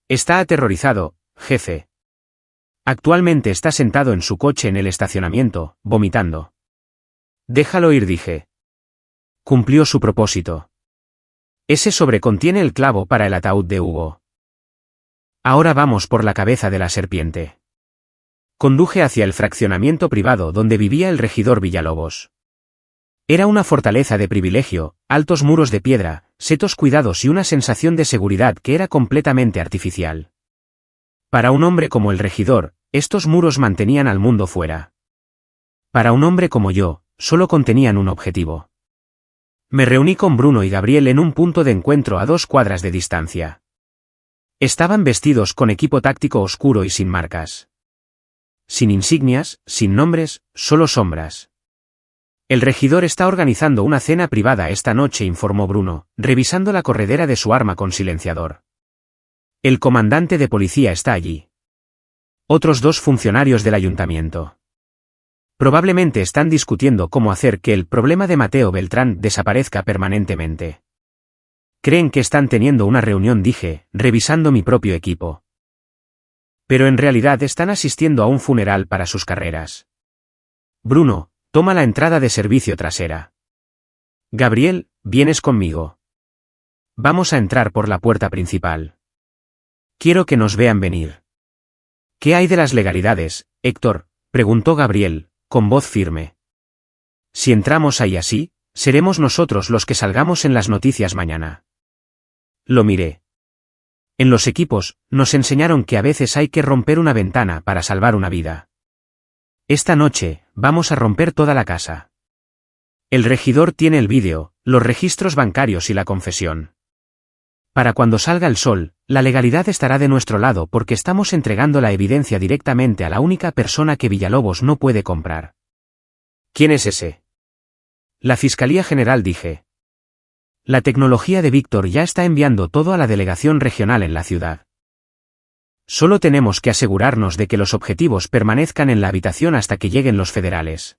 Está aterrorizado, jefe. Actualmente está sentado en su coche en el estacionamiento, vomitando. Déjalo ir, dije. Cumplió su propósito. Ese sobre contiene el clavo para el ataúd de Hugo. Ahora vamos por la cabeza de la serpiente. Conduje hacia el fraccionamiento privado donde vivía el regidor Villalobos. Era una fortaleza de privilegio, altos muros de piedra, setos cuidados y una sensación de seguridad que era completamente artificial. Para un hombre como el regidor, estos muros mantenían al mundo fuera. Para un hombre como yo, solo contenían un objetivo. Me reuní con Bruno y Gabriel en un punto de encuentro a 2 cuadras de distancia. Estaban vestidos con equipo táctico oscuro y sin marcas. Sin insignias, sin nombres, solo sombras. El regidor está organizando una cena privada esta noche, informó Bruno, revisando la corredera de su arma con silenciador. El comandante de policía está allí. Otros 2 funcionarios del ayuntamiento. Probablemente están discutiendo cómo hacer que el problema de Mateo Beltrán desaparezca permanentemente. Creen que están teniendo una reunión, dije, revisando mi propio equipo. Pero en realidad están asistiendo a un funeral para sus carreras. Bruno, toma la entrada de servicio trasera. Gabriel, vienes conmigo. Vamos a entrar por la puerta principal. Quiero que nos vean venir. ¿Qué hay de las legalidades, Héctor?, preguntó Gabriel, con voz firme. Si entramos ahí así, seremos nosotros los que salgamos en las noticias mañana. Lo miré. En los equipos, nos enseñaron que a veces hay que romper una ventana para salvar una vida. Esta noche, vamos a romper toda la casa. El regidor tiene el vídeo, los registros bancarios y la confesión. Para cuando salga el sol, la legalidad estará de nuestro lado porque estamos entregando la evidencia directamente a la única persona que Villalobos no puede comprar. ¿Quién es ese? La Fiscalía General, dije. La tecnología de Víctor ya está enviando todo a la delegación regional en la ciudad. Solo tenemos que asegurarnos de que los objetivos permanezcan en la habitación hasta que lleguen los federales.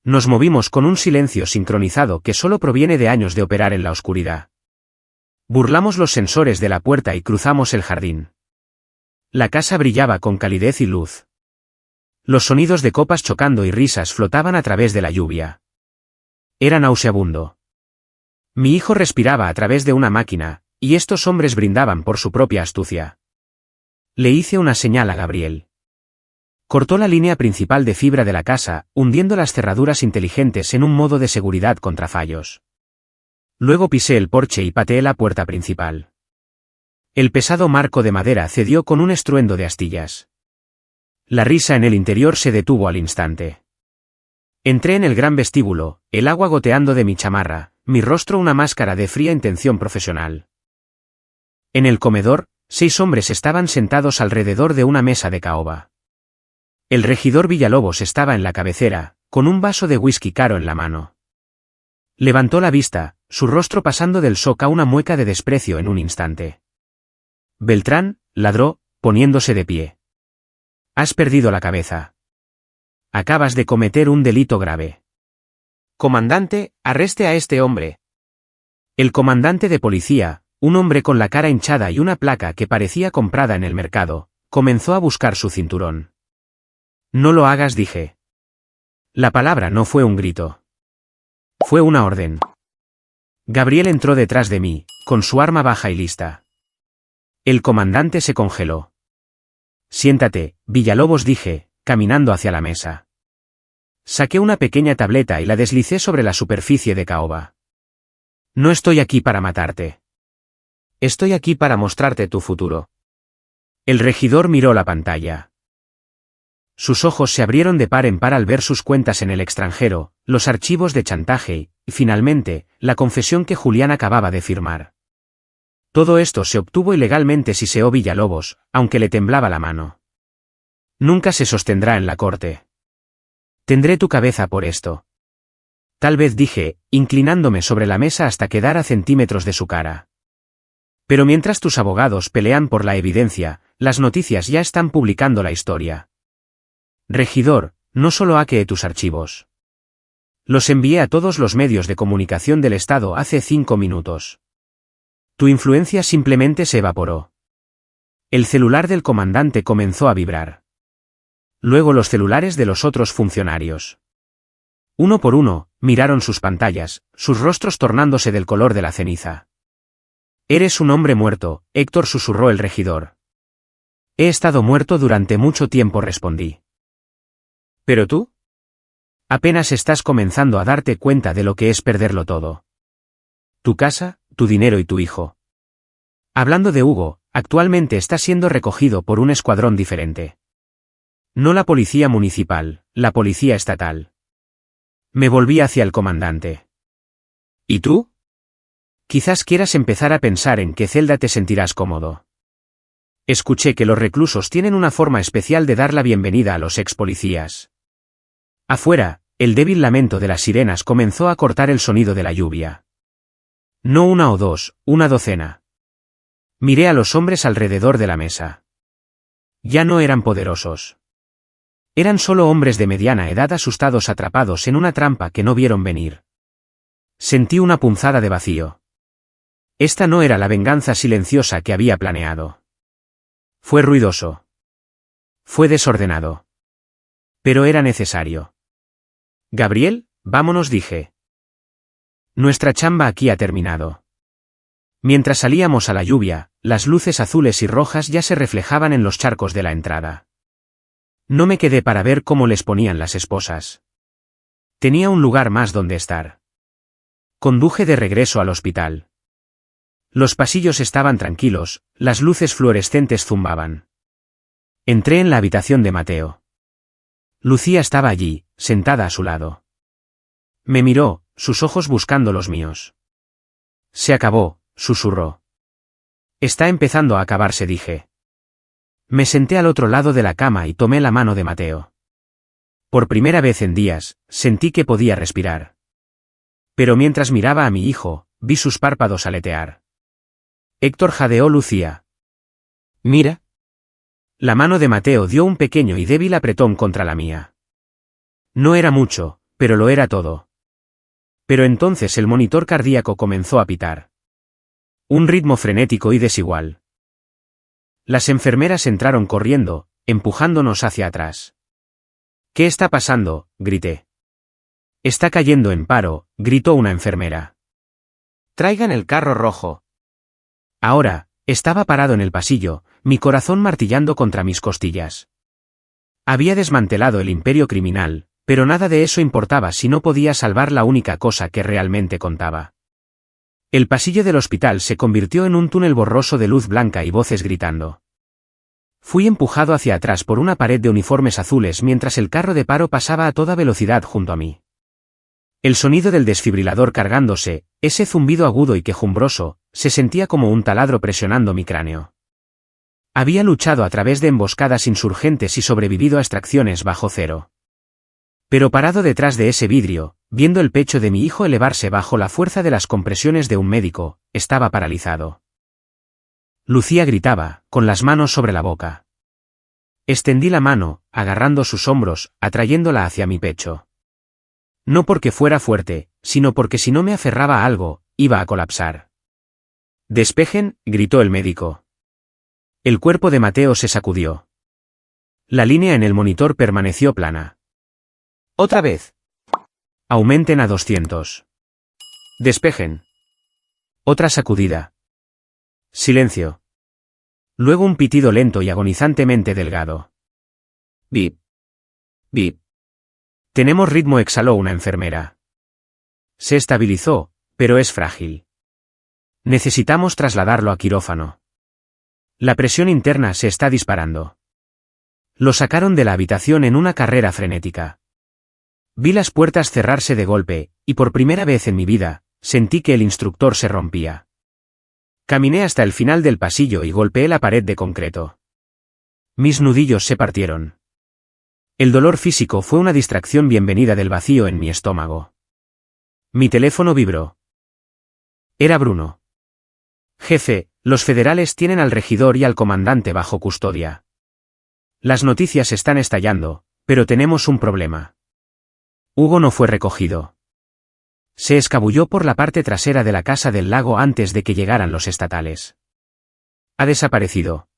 Nos movimos con un silencio sincronizado que solo proviene de años de operar en la oscuridad. Burlamos los sensores de la puerta y cruzamos el jardín. La casa brillaba con calidez y luz. Los sonidos de copas chocando y risas flotaban a través de la lluvia. Era nauseabundo. Mi hijo respiraba a través de una máquina, y estos hombres brindaban por su propia astucia. Le hice una señal a Gabriel. Cortó la línea principal de fibra de la casa, hundiendo las cerraduras inteligentes en un modo de seguridad contra fallos. Luego pisé el porche y pateé la puerta principal. El pesado marco de madera cedió con un estruendo de astillas. La risa en el interior se detuvo al instante. Entré en el gran vestíbulo, el agua goteando de mi chamarra, mi rostro una máscara de fría intención profesional. En el comedor, 6 hombres estaban sentados alrededor de una mesa de caoba. El regidor Villalobos estaba en la cabecera, con un vaso de whisky caro en la mano. Levantó la vista, su rostro pasando del shock a una mueca de desprecio en un instante. Beltrán, ladró, poniéndose de pie. Has perdido la cabeza. Acabas de cometer un delito grave. Comandante, arreste a este hombre. El comandante de policía, un hombre con la cara hinchada y una placa que parecía comprada en el mercado, comenzó a buscar su cinturón. No lo hagas, dije. La palabra no fue un grito. Fue una orden. Gabriel entró detrás de mí, con su arma baja y lista. El comandante se congeló. Siéntate, Villalobos, dije, caminando hacia la mesa. Saqué una pequeña tableta y la deslicé sobre la superficie de caoba. No estoy aquí para matarte. Estoy aquí para mostrarte tu futuro. El regidor miró la pantalla. Sus ojos se abrieron de par en par al ver sus cuentas en el extranjero, los archivos de chantaje y, finalmente, la confesión que Julián acababa de firmar. Todo esto se obtuvo ilegalmente, siseó Villalobos, aunque le temblaba la mano. Nunca se sostendrá en la corte. Tendré tu cabeza por esto. Tal vez, dije, inclinándome sobre la mesa hasta quedar a centímetros de su cara. Pero mientras tus abogados pelean por la evidencia, las noticias ya están publicando la historia. Regidor, no solo hackeé tus archivos. Los envié a todos los medios de comunicación del Estado hace 5 minutos. Tu influencia simplemente se evaporó. El celular del comandante comenzó a vibrar. Luego los celulares de los otros funcionarios. Uno por uno, miraron sus pantallas, sus rostros tornándose del color de la ceniza. Eres un hombre muerto, Héctor, susurró el regidor. He estado muerto durante mucho tiempo, respondí. ¿Pero tú? Apenas estás comenzando a darte cuenta de lo que es perderlo todo. Tu casa, tu dinero y tu hijo. Hablando de Hugo, actualmente está siendo recogido por un escuadrón diferente. No la policía municipal, la policía estatal. Me volví hacia el comandante. ¿Y tú? Quizás quieras empezar a pensar en qué celda te sentirás cómodo. Escuché que los reclusos tienen una forma especial de dar la bienvenida a los ex policías. Afuera, el débil lamento de las sirenas comenzó a cortar el sonido de la lluvia. No una o dos, una docena. Miré a los hombres alrededor de la mesa. Ya no eran poderosos. Eran solo hombres de mediana edad asustados, atrapados en una trampa que no vieron venir. Sentí una punzada de vacío. Esta no era la venganza silenciosa que había planeado. Fue ruidoso. Fue desordenado. Pero era necesario. Gabriel, vámonos, dije. Nuestra chamba aquí ha terminado. Mientras salíamos a la lluvia, las luces azules y rojas ya se reflejaban en los charcos de la entrada. No me quedé para ver cómo les ponían las esposas. Tenía un lugar más donde estar. Conduje de regreso al hospital. Los pasillos estaban tranquilos, las luces fluorescentes zumbaban. Entré en la habitación de Mateo. Lucía estaba allí, sentada a su lado. Me miró, sus ojos buscando los míos. Se acabó, susurró. Está empezando a acabarse, dije. Me senté al otro lado de la cama y tomé la mano de Mateo. Por primera vez en días, sentí que podía respirar. Pero mientras miraba a mi hijo, vi sus párpados aletear. Héctor, jadeó Lucía. Mira. La mano de Mateo dio un pequeño y débil apretón contra la mía. No era mucho, pero lo era todo. Pero entonces el monitor cardíaco comenzó a pitar. Un ritmo frenético y desigual. Las enfermeras entraron corriendo, empujándonos hacia atrás. ¿Qué está pasando?, grité. Está cayendo en paro, gritó una enfermera. Traigan el carro rojo. Ahora, estaba parado en el pasillo, mi corazón martillando contra mis costillas. Había desmantelado el imperio criminal, pero nada de eso importaba si no podía salvar la única cosa que realmente contaba. El pasillo del hospital se convirtió en un túnel borroso de luz blanca y voces gritando. Fui empujado hacia atrás por una pared de uniformes azules mientras el carro de paro pasaba a toda velocidad junto a mí. El sonido del desfibrilador cargándose, ese zumbido agudo y quejumbroso, se sentía como un taladro presionando mi cráneo. Había luchado a través de emboscadas insurgentes y sobrevivido a extracciones bajo cero. Pero parado detrás de ese vidrio, viendo el pecho de mi hijo elevarse bajo la fuerza de las compresiones de un médico, estaba paralizado. Lucía gritaba, con las manos sobre la boca. Extendí la mano, agarrando sus hombros, atrayéndola hacia mi pecho. No porque fuera fuerte, sino porque si no me aferraba a algo, iba a colapsar. Despejen, gritó el médico. El cuerpo de Mateo se sacudió. La línea en el monitor permaneció plana. Otra vez. Aumenten a 200. Despejen. Otra sacudida. Silencio. Luego un pitido lento y agonizantemente delgado. Bip. Bip. Tenemos ritmo, exhaló una enfermera. Se estabilizó, pero es frágil. Necesitamos trasladarlo a quirófano. La presión interna se está disparando. Lo sacaron de la habitación en una carrera frenética. Vi las puertas cerrarse de golpe, y por primera vez en mi vida, sentí que el instructor se rompía. Caminé hasta el final del pasillo y golpeé la pared de concreto. Mis nudillos se partieron. El dolor físico fue una distracción bienvenida del vacío en mi estómago. Mi teléfono vibró. Era Bruno. Jefe, los federales tienen al regidor y al comandante bajo custodia. Las noticias están estallando, pero tenemos un problema. Hugo no fue recogido. Se escabulló por la parte trasera de la casa del lago antes de que llegaran los estatales. Ha desaparecido.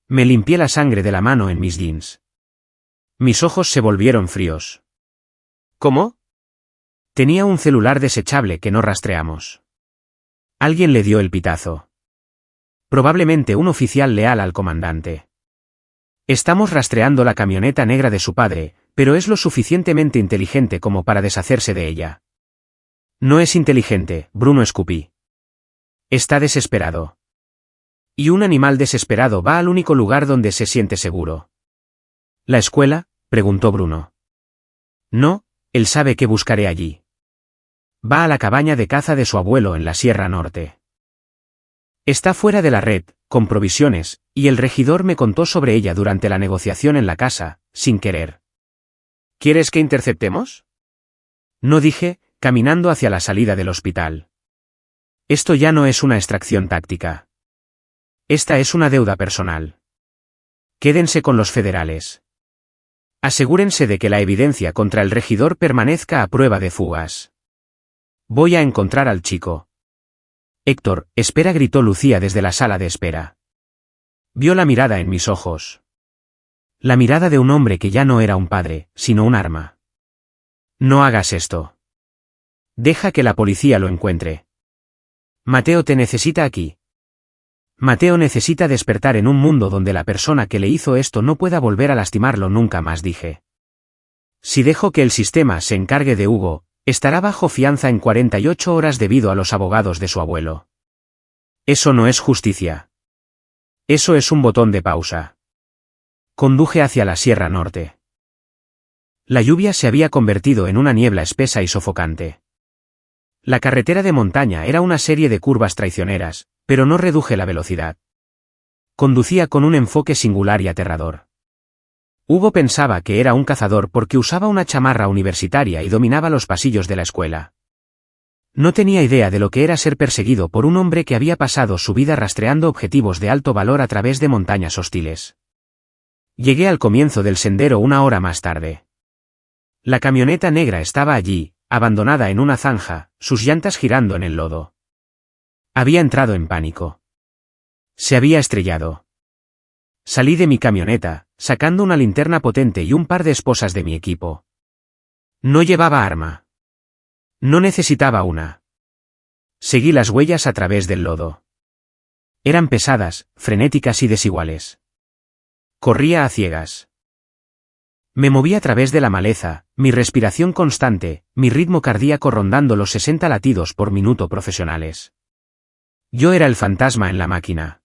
Me limpié la sangre de la mano en mis jeans. Mis ojos se volvieron fríos. ¿Cómo? Tenía un celular desechable que no rastreamos. Alguien le dio el pitazo. Probablemente un oficial leal al comandante. Estamos rastreando la camioneta negra de su padre, pero es lo suficientemente inteligente como para deshacerse de ella. No es inteligente, Bruno escupí. Está desesperado. Y un animal desesperado va al único lugar donde se siente seguro. ¿La escuela?, preguntó Bruno. No, él sabe que buscaré allí. Va a la cabaña de caza de su abuelo en la Sierra Norte. Está fuera de la red, con provisiones, y el regidor me contó sobre ella durante la negociación en la casa, sin querer. ¿Quieres que interceptemos? No, dije, caminando hacia la salida del hospital. Esto ya no es una extracción táctica. Esta es una deuda personal. Quédense con los federales. Asegúrense de que la evidencia contra el regidor permanezca a prueba de fugas. Voy a encontrar al chico. Héctor, espera, gritó Lucía desde la sala de espera. Vio la mirada en mis ojos. La mirada de un hombre que ya no era un padre, sino un arma. No hagas esto. Deja que la policía lo encuentre. Mateo te necesita aquí. Mateo necesita despertar en un mundo donde la persona que le hizo esto no pueda volver a lastimarlo nunca más, dije. Si dejo que el sistema se encargue de Hugo, estará bajo fianza en 48 horas debido a los abogados de su abuelo. Eso no es justicia. Eso es un botón de pausa. Conduje hacia la Sierra Norte. La lluvia se había convertido en una niebla espesa y sofocante. La carretera de montaña era una serie de curvas traicioneras, pero no reduje la velocidad. Conducía con un enfoque singular y aterrador. Hugo pensaba que era un cazador porque usaba una chamarra universitaria y dominaba los pasillos de la escuela. No tenía idea de lo que era ser perseguido por un hombre que había pasado su vida rastreando objetivos de alto valor a través de montañas hostiles. Llegué al comienzo del sendero una hora más tarde. La camioneta negra estaba allí, abandonada en una zanja, sus llantas girando en el lodo. Había entrado en pánico. Se había estrellado. Salí de mi camioneta, sacando una linterna potente y un par de esposas de mi equipo. No llevaba arma. No necesitaba una. Seguí las huellas a través del lodo. Eran pesadas, frenéticas y desiguales. Corría a ciegas. Me moví a través de la maleza, mi respiración constante, mi ritmo cardíaco rondando los 60 latidos por minuto profesionales. Yo era el fantasma en la máquina.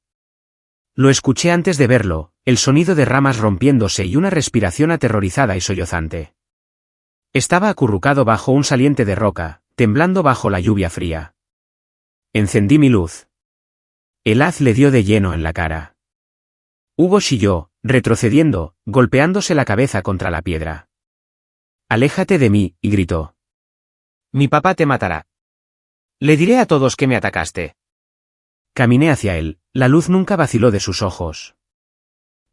Lo escuché antes de verlo, el sonido de ramas rompiéndose y una respiración aterrorizada y sollozante. Estaba acurrucado bajo un saliente de roca, temblando bajo la lluvia fría. Encendí mi luz. El haz le dio de lleno en la cara. Hugo chilló, retrocediendo, golpeándose la cabeza contra la piedra. «Aléjate de mí», y gritó. «Mi papá te matará. Le diré a todos que me atacaste». Caminé hacia él, la luz nunca vaciló de sus ojos.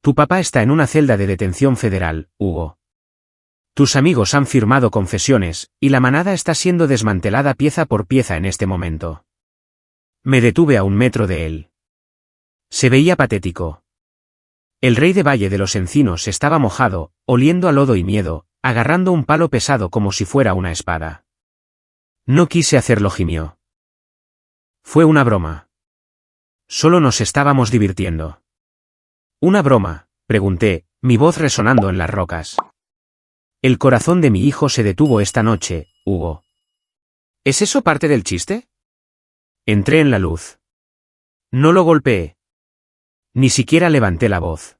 «Tu papá está en una celda de detención federal, Hugo. Tus amigos han firmado confesiones, y la manada está siendo desmantelada pieza por pieza en este momento». Me detuve a 1 metro de él. Se veía patético. El rey de Valle de los Encinos estaba mojado, oliendo a lodo y miedo, agarrando un palo pesado como si fuera una espada. No quise hacerlo, gimió. Fue una broma. Solo nos estábamos divirtiendo. ¿Una broma?, pregunté, mi voz resonando en las rocas. El corazón de mi hijo se detuvo esta noche, Hugo. ¿Es eso parte del chiste? Entré en la luz. No lo golpeé. Ni siquiera levanté la voz.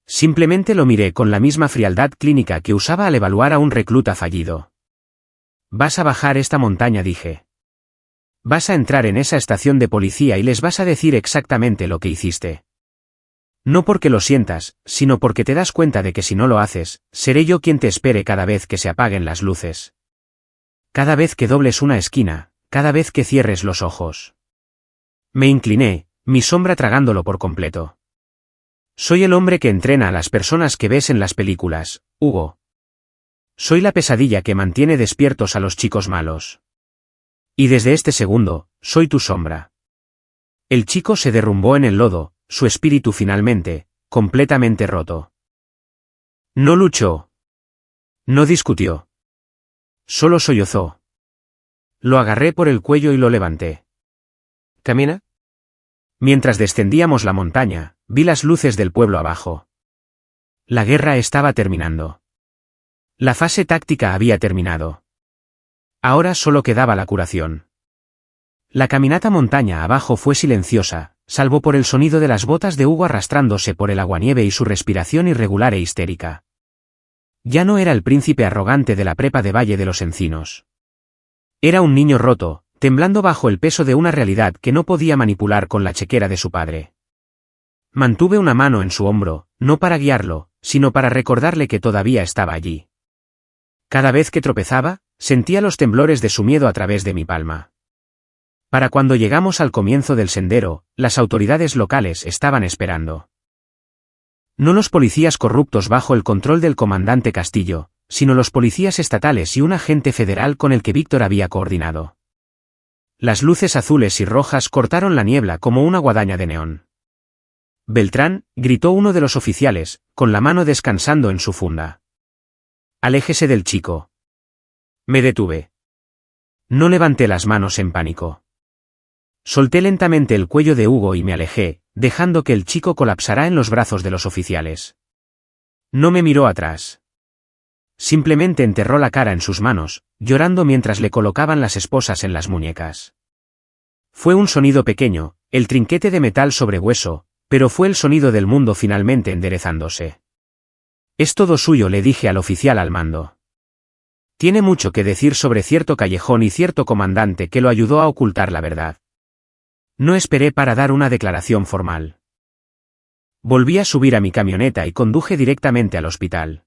Simplemente lo miré con la misma frialdad clínica que usaba al evaluar a un recluta fallido. Vas a bajar esta montaña, dije. Vas a entrar en esa estación de policía y les vas a decir exactamente lo que hiciste. No porque lo sientas, sino porque te das cuenta de que si no lo haces, seré yo quien te espere cada vez que se apaguen las luces. Cada vez que dobles una esquina, cada vez que cierres los ojos. Me incliné, mi sombra tragándolo por completo. Soy el hombre que entrena a las personas que ves en las películas, Hugo. Soy la pesadilla que mantiene despiertos a los chicos malos. Y desde este segundo, soy tu sombra. El chico se derrumbó en el lodo, su espíritu finalmente, completamente roto. No luchó. No discutió. Solo sollozó. Lo agarré por el cuello y lo levanté. ¿Camina? Mientras descendíamos la montaña, vi las luces del pueblo abajo. La guerra estaba terminando. La fase táctica había terminado. Ahora solo quedaba la curación. La caminata montaña abajo fue silenciosa, salvo por el sonido de las botas de Hugo arrastrándose por el aguanieve y su respiración irregular e histérica. Ya no era el príncipe arrogante de la prepa de Valle de los Encinos. Era un niño roto, temblando bajo el peso de una realidad que no podía manipular con la chequera de su padre. Mantuve una mano en su hombro, no para guiarlo, sino para recordarle que todavía estaba allí. Cada vez que tropezaba, sentía los temblores de su miedo a través de mi palma. Para cuando llegamos al comienzo del sendero, las autoridades locales estaban esperando. No los policías corruptos bajo el control del comandante Castillo, sino los policías estatales y un agente federal con el que Víctor había coordinado. Las luces azules y rojas cortaron la niebla como una guadaña de neón. Beltrán, gritó uno de los oficiales, con la mano descansando en su funda. Aléjese del chico. Me detuve. No levanté las manos en pánico. Solté lentamente el cuello de Hugo y me alejé, dejando que el chico colapsara en los brazos de los oficiales. No me miró atrás. Simplemente enterró la cara en sus manos, llorando mientras le colocaban las esposas en las muñecas. Fue un sonido pequeño, el trinquete de metal sobre hueso, pero fue el sonido del mundo finalmente enderezándose. Es todo suyo, le dije al oficial al mando. Tiene mucho que decir sobre cierto callejón y cierto comandante que lo ayudó a ocultar la verdad. No esperé para dar una declaración formal. Volví a subir a mi camioneta y conduje directamente al hospital.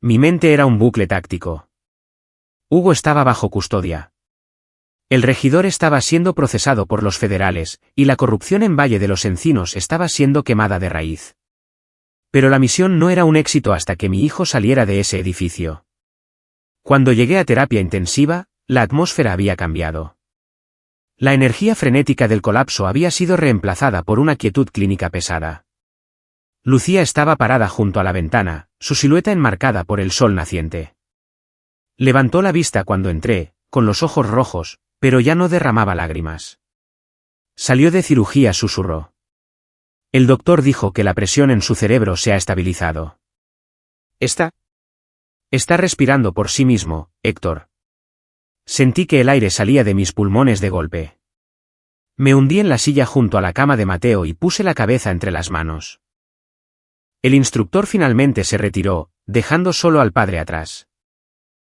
Mi mente era un bucle táctico. Hugo estaba bajo custodia. El regidor estaba siendo procesado por los federales, y la corrupción en Valle de los Encinos estaba siendo quemada de raíz. Pero la misión no era un éxito hasta que mi hijo saliera de ese edificio. Cuando llegué a terapia intensiva, la atmósfera había cambiado. La energía frenética del colapso había sido reemplazada por una quietud clínica pesada. Lucía estaba parada junto a la ventana, su silueta enmarcada por el sol naciente. Levantó la vista cuando entré, con los ojos rojos, pero ya no derramaba lágrimas. Salió de cirugía, susurró. El doctor dijo que la presión en su cerebro se ha estabilizado. Está respirando por sí mismo, Héctor. Sentí que el aire salía de mis pulmones de golpe. Me hundí en la silla junto a la cama de Mateo y puse la cabeza entre las manos. El instructor finalmente se retiró, dejando solo al padre atrás.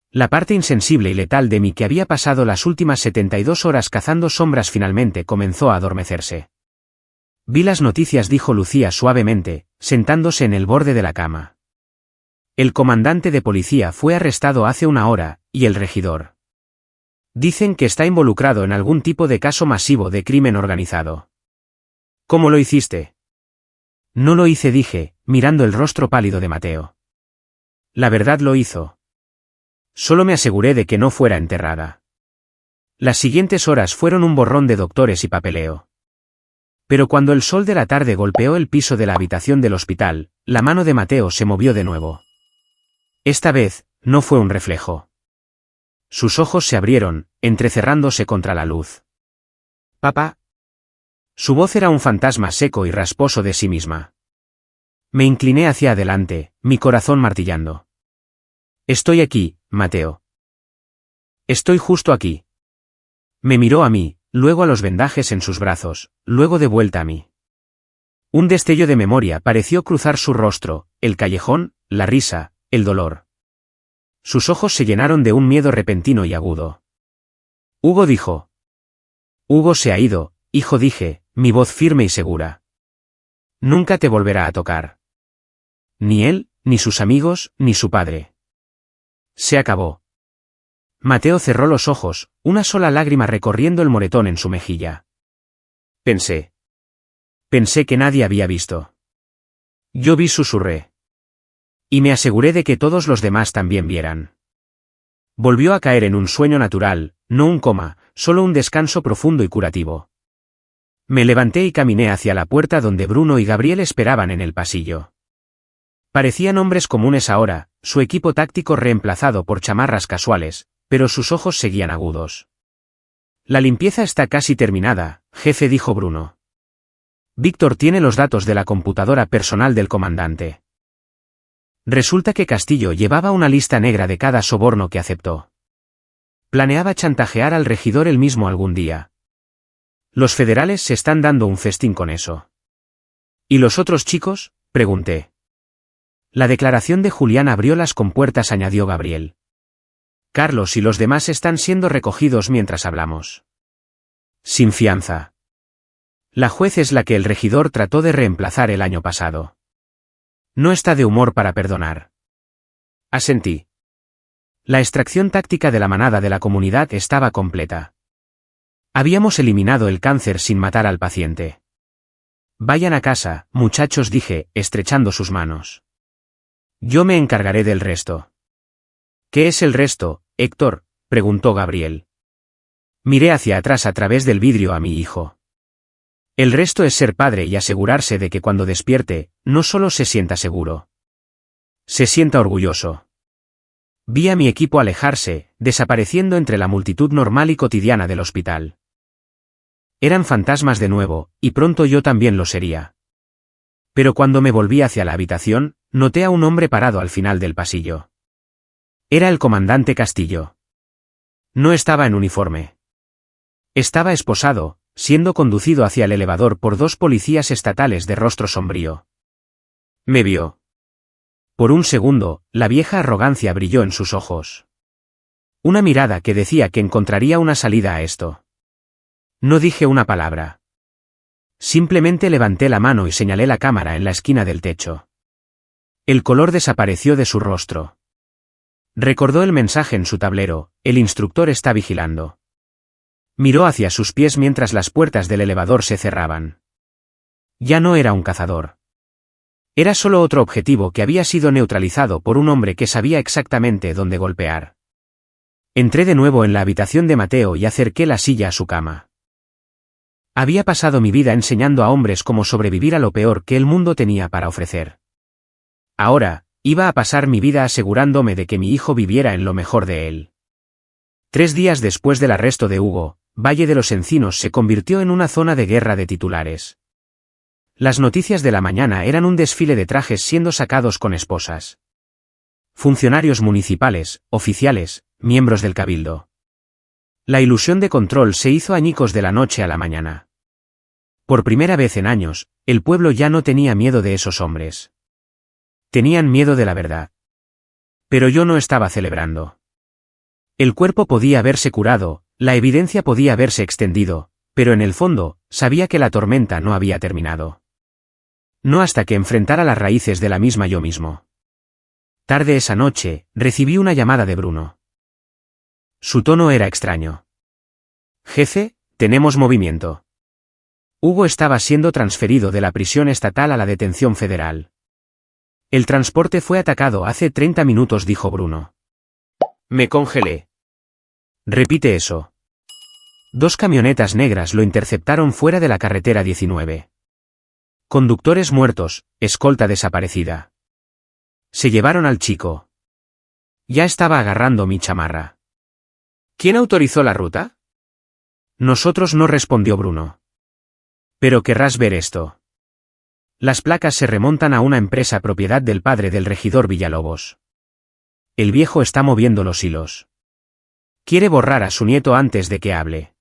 La parte insensible y letal de mí que había pasado las últimas 72 horas cazando sombras finalmente comenzó a adormecerse. Vi las noticias, dijo Lucía suavemente, sentándose en el borde de la cama. El comandante de policía fue arrestado hace una hora, y el regidor. Dicen que está involucrado en algún tipo de caso masivo de crimen organizado. ¿Cómo lo hiciste? No lo hice, dije, mirando el rostro pálido de Mateo. La verdad lo hizo. Solo me aseguré de que no fuera enterrada. Las siguientes horas fueron un borrón de doctores y papeleo. Pero cuando el sol de la tarde golpeó el piso de la habitación del hospital, la mano de Mateo se movió de nuevo. Esta vez, no fue un reflejo. Sus ojos se abrieron, entrecerrándose contra la luz. «Papá». Su voz era un fantasma seco y rasposo de sí misma. Me incliné hacia adelante, mi corazón martillando. «Estoy aquí, Mateo. Estoy justo aquí». Me miró a mí, luego a los vendajes en sus brazos, luego de vuelta a mí. Un destello de memoria pareció cruzar su rostro, el callejón, la risa, el dolor. Sus ojos se llenaron de un miedo repentino y agudo. «Hugo», dijo. «Hugo se ha ido, hijo», dije, mi voz firme y segura. «Nunca te volverá a tocar. Ni él, ni sus amigos, ni su padre. Se acabó». Mateo cerró los ojos, una sola lágrima recorriendo el moretón en su mejilla. Pensé que nadie había visto. Yo vi, susurré. Y me aseguré de que todos los demás también vieran. Volvió a caer en un sueño natural, no un coma, solo un descanso profundo y curativo. Me levanté y caminé hacia la puerta donde Bruno y Gabriel esperaban en el pasillo. Parecían hombres comunes ahora, su equipo táctico reemplazado por chamarras casuales, pero sus ojos seguían agudos. «La limpieza está casi terminada, jefe», dijo Bruno. «Víctor tiene los datos de la computadora personal del comandante». Resulta que Castillo llevaba una lista negra de cada soborno que aceptó. Planeaba chantajear al regidor él mismo algún día. Los federales se están dando un festín con eso. «¿Y los otros chicos?», pregunté. «La declaración de Julián abrió las compuertas», añadió Gabriel. «Carlos y los demás están siendo recogidos mientras hablamos. Sin fianza. La juez es la que el regidor trató de reemplazar el año pasado. No está de humor para perdonar». Asentí. La extracción táctica de la manada de la comunidad estaba completa. Habíamos eliminado el cáncer sin matar al paciente. «Vayan a casa, muchachos», dije, estrechando sus manos. «Yo me encargaré del resto». «¿Qué es el resto, Héctor?», preguntó Gabriel. Miré hacia atrás a través del vidrio a mi hijo. «El resto es ser padre y asegurarse de que cuando despierte, no solo se sienta seguro. Se sienta orgulloso». Vi a mi equipo alejarse, desapareciendo entre la multitud normal y cotidiana del hospital. Eran fantasmas de nuevo, y pronto yo también lo sería. Pero cuando me volví hacia la habitación, noté a un hombre parado al final del pasillo. Era el comandante Castillo. No estaba en uniforme. Estaba esposado, siendo conducido hacia el elevador por dos policías estatales de rostro sombrío. Me vio. Por un segundo, la vieja arrogancia brilló en sus ojos. Una mirada que decía que encontraría una salida a esto. No dije una palabra. Simplemente levanté la mano y señalé la cámara en la esquina del techo. El color desapareció de su rostro. Recordó el mensaje en su tablero: «El instructor está vigilando». Miró hacia sus pies mientras las puertas del elevador se cerraban. Ya no era un cazador. Era solo otro objetivo que había sido neutralizado por un hombre que sabía exactamente dónde golpear. Entré de nuevo en la habitación de Mateo y acerqué la silla a su cama. Había pasado mi vida enseñando a hombres cómo sobrevivir a lo peor que el mundo tenía para ofrecer. Ahora, iba a pasar mi vida asegurándome de que mi hijo viviera en lo mejor de él. 3 días después del arresto de Hugo, Valle de los Encinos se convirtió en una zona de guerra de titulares. Las noticias de la mañana eran un desfile de trajes siendo sacados con esposas. Funcionarios municipales, oficiales, miembros del cabildo. La ilusión de control se hizo añicos de la noche a la mañana. Por primera vez en años, el pueblo ya no tenía miedo de esos hombres. Tenían miedo de la verdad. Pero yo no estaba celebrando. El cuerpo podía haberse curado, la evidencia podía haberse extendido, pero en el fondo, sabía que la tormenta no había terminado. No hasta que enfrentara las raíces de la misma yo mismo. Tarde esa noche, recibí una llamada de Bruno. Su tono era extraño. «Jefe, tenemos movimiento». Hugo estaba siendo transferido de la prisión estatal a la detención federal. «El transporte fue atacado hace 30 minutos», dijo Bruno. Me congelé. «Repite eso». 2 camionetas negras lo interceptaron fuera de la carretera 19. Conductores muertos, escolta desaparecida. Se llevaron al chico. Ya estaba agarrando mi chamarra. ¿Quién autorizó la ruta? Nosotros, no, respondió Bruno. Pero querrás ver esto. Las placas se remontan a una empresa propiedad del padre del regidor Villalobos. El viejo está moviendo los hilos. Quiere borrar a su nieto antes de que hable.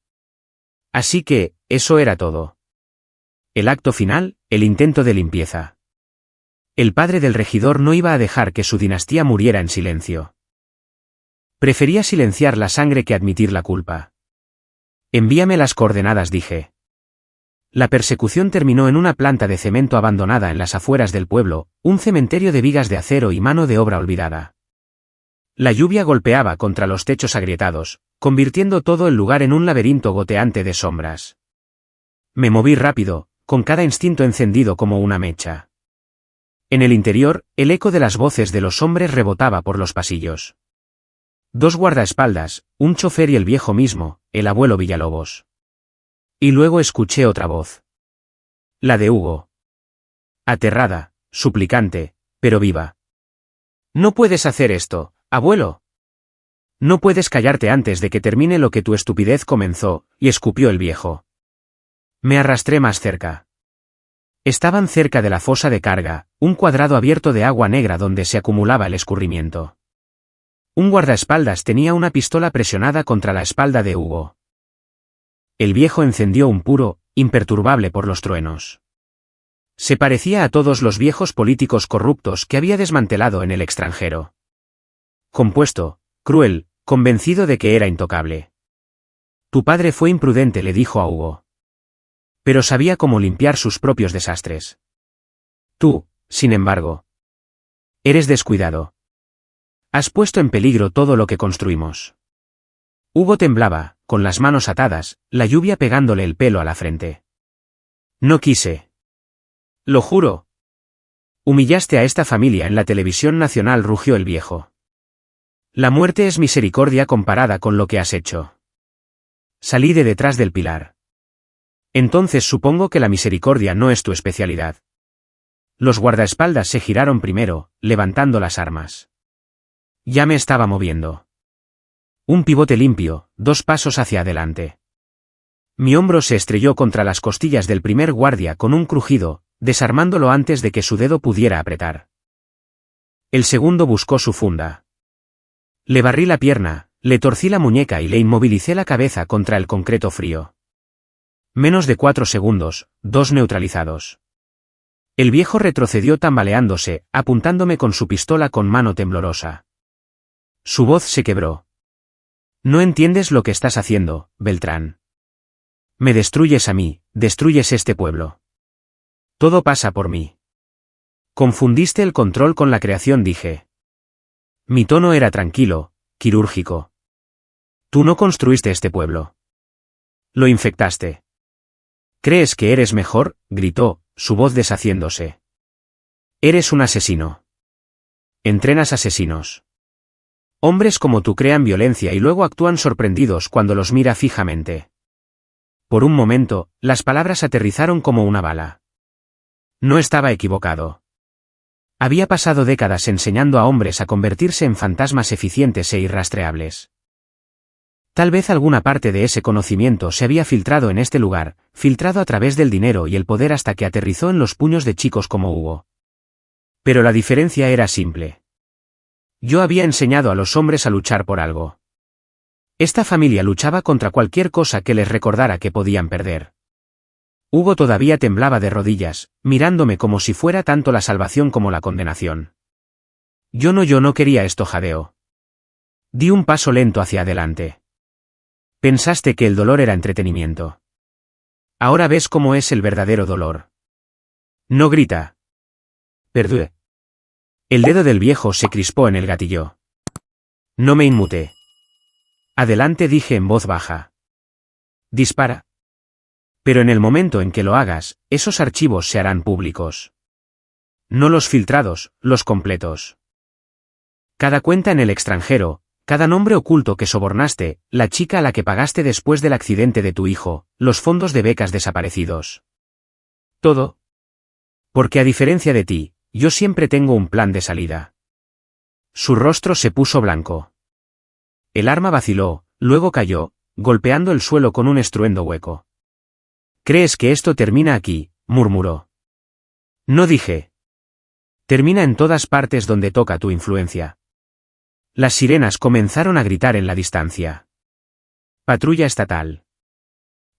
Así que, eso era todo. El acto final, el intento de limpieza. El padre del regidor no iba a dejar que su dinastía muriera en silencio. Prefería silenciar la sangre que admitir la culpa. Envíame las coordenadas, dije. La persecución terminó en una planta de cemento abandonada en las afueras del pueblo, un cementerio de vigas de acero y mano de obra olvidada. La lluvia golpeaba contra los techos agrietados, convirtiendo todo el lugar en un laberinto goteante de sombras. Me moví rápido, con cada instinto encendido como una mecha. En el interior, el eco de las voces de los hombres rebotaba por los pasillos. 2 guardaespaldas, un chofer y el viejo mismo, el abuelo Villalobos. Y luego escuché otra voz. La de Hugo. Aterrada, suplicante, pero viva. No puedes hacer esto, abuelo. No puedes callarte antes de que termine lo que tu estupidez comenzó, y escupió el viejo. Me arrastré más cerca. Estaban cerca de la fosa de carga, un cuadrado abierto de agua negra donde se acumulaba el escurrimiento. Un guardaespaldas tenía una pistola presionada contra la espalda de Hugo. El viejo encendió un puro, imperturbable por los truenos. Se parecía a todos los viejos políticos corruptos que había desmantelado en el extranjero. Compuesto, cruel, convencido de que era intocable. Tu padre fue imprudente, le dijo a Hugo. Pero sabía cómo limpiar sus propios desastres. Tú, sin embargo, eres descuidado. Has puesto en peligro todo lo que construimos. Hugo temblaba, con las manos atadas, la lluvia pegándole el pelo a la frente. No quise. Lo juro. Humillaste a esta familia en la televisión nacional, rugió el viejo. La muerte es misericordia comparada con lo que has hecho. Salí de detrás del pilar. Entonces supongo que la misericordia no es tu especialidad. Los guardaespaldas se giraron primero, levantando las armas. Ya me estaba moviendo. Un pivote limpio, 2 pasos hacia adelante. Mi hombro se estrelló contra las costillas del primer guardia con un crujido, desarmándolo antes de que su dedo pudiera apretar. El segundo buscó su funda. Le barrí la pierna, le torcí la muñeca y le inmovilicé la cabeza contra el concreto frío. Menos de 4 segundos, 2 neutralizados. El viejo retrocedió tambaleándose, apuntándome con su pistola con mano temblorosa. Su voz se quebró. No entiendes lo que estás haciendo, Beltrán. Me destruyes a mí, destruyes este pueblo. Todo pasa por mí. Confundiste el control con la creación, dije. Mi tono era tranquilo, quirúrgico. Tú no construiste este pueblo. Lo infectaste. ¿Crees que eres mejor?, gritó, su voz deshaciéndose. Eres un asesino. Entrenas asesinos. Hombres como tú crean violencia y luego actúan sorprendidos cuando los mira fijamente. Por un momento, las palabras aterrizaron como una bala. No estaba equivocado. Había pasado décadas enseñando a hombres a convertirse en fantasmas eficientes e irrastreables. Tal vez alguna parte de ese conocimiento se había filtrado en este lugar, filtrado a través del dinero y el poder hasta que aterrizó en los puños de chicos como Hugo. Pero la diferencia era simple. Yo había enseñado a los hombres a luchar por algo. Esta familia luchaba contra cualquier cosa que les recordara que podían perder. Hugo todavía temblaba de rodillas, mirándome como si fuera tanto la salvación como la condenación. Yo no quería esto, jadeó. Di un paso lento hacia adelante. Pensaste que el dolor era entretenimiento. Ahora ves cómo es el verdadero dolor. No grita. Perdue. El dedo del viejo se crispó en el gatillo. No me inmuté. Adelante, dije en voz baja. Dispara. Pero en el momento en que lo hagas, esos archivos se harán públicos. No los filtrados, los completos. Cada cuenta en el extranjero, cada nombre oculto que sobornaste, la chica a la que pagaste después del accidente de tu hijo, los fondos de becas desaparecidos. Todo. Porque a diferencia de ti, yo siempre tengo un plan de salida. Su rostro se puso blanco. El arma vaciló, luego cayó, golpeando el suelo con un estruendo hueco. ¿Crees que esto termina aquí?, murmuró. No dije. Termina en todas partes donde toca tu influencia. Las sirenas comenzaron a gritar en la distancia. Patrulla estatal.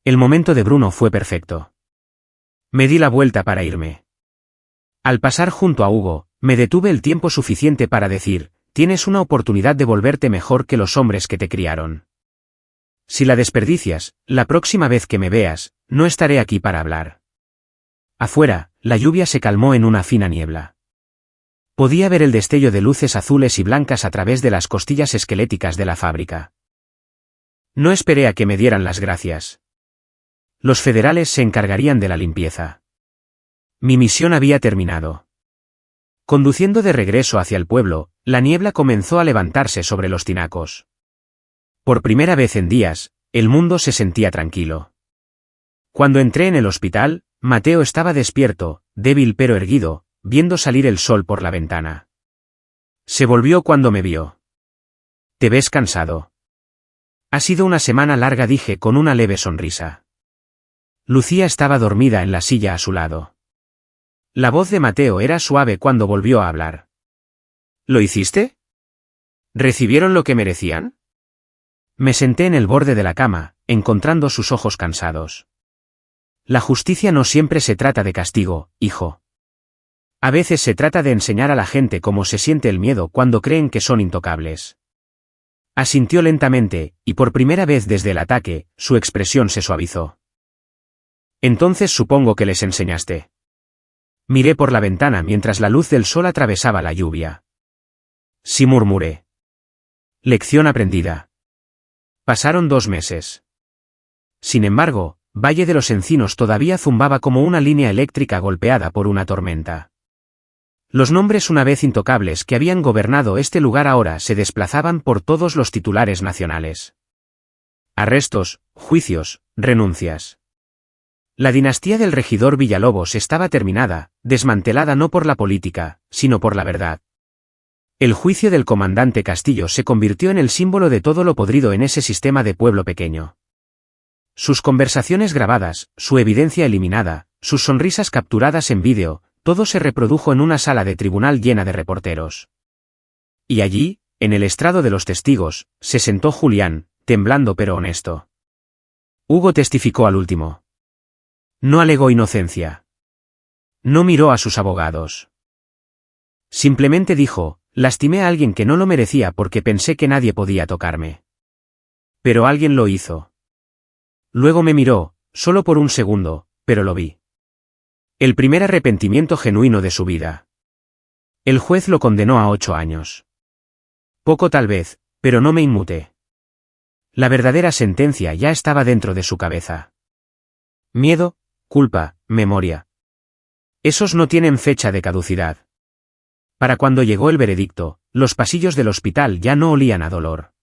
El momento de Bruno fue perfecto. Me di la vuelta para irme. Al pasar junto a Hugo, me detuve el tiempo suficiente para decir, tienes una oportunidad de volverte mejor que los hombres que te criaron. Si la desperdicias, la próxima vez que me veas, no estaré aquí para hablar. Afuera, la lluvia se calmó en una fina niebla. Podía ver el destello de luces azules y blancas a través de las costillas esqueléticas de la fábrica. No esperé a que me dieran las gracias. Los federales se encargarían de la limpieza. Mi misión había terminado. Conduciendo de regreso hacia el pueblo, la niebla comenzó a levantarse sobre los tinacos. Por primera vez en días, el mundo se sentía tranquilo. Cuando entré en el hospital, Mateo estaba despierto, débil pero erguido, viendo salir el sol por la ventana. Se volvió cuando me vio. ¿Te ves cansado? Ha sido una semana larga, dije con una leve sonrisa. Lucía estaba dormida en la silla a su lado. La voz de Mateo era suave cuando volvió a hablar. ¿Lo hiciste? ¿Recibieron lo que merecían? Me senté en el borde de la cama, encontrando sus ojos cansados. La justicia no siempre se trata de castigo, hijo. A veces se trata de enseñar a la gente cómo se siente el miedo cuando creen que son intocables. Asintió lentamente, y por primera vez desde el ataque, su expresión se suavizó. Entonces supongo que les enseñaste. Miré por la ventana mientras la luz del sol atravesaba la lluvia. Sí, murmuré. Lección aprendida. Pasaron 2 meses. Sin embargo, Valle de los Encinos todavía zumbaba como una línea eléctrica golpeada por una tormenta. Los nombres una vez intocables que habían gobernado este lugar ahora se desplazaban por todos los titulares nacionales. Arrestos, juicios, renuncias. La dinastía del regidor Villalobos estaba terminada, desmantelada no por la política, sino por la verdad. El juicio del comandante Castillo se convirtió en el símbolo de todo lo podrido en ese sistema de pueblo pequeño. Sus conversaciones grabadas, su evidencia eliminada, sus sonrisas capturadas en vídeo, todo se reprodujo en una sala de tribunal llena de reporteros. Y allí, en el estrado de los testigos, se sentó Julián, temblando pero honesto. Hugo testificó al último. No alegó inocencia. No miró a sus abogados. Simplemente dijo, lastimé a alguien que no lo merecía porque pensé que nadie podía tocarme. Pero alguien lo hizo. Luego me miró, solo por un segundo, pero lo vi. El primer arrepentimiento genuino de su vida. El juez lo condenó a 8 años. Poco tal vez, pero no me inmuté. La verdadera sentencia ya estaba dentro de su cabeza. Miedo, culpa, memoria. Esos no tienen fecha de caducidad. Para cuando llegó el veredicto, los pasillos del hospital ya no olían a dolor.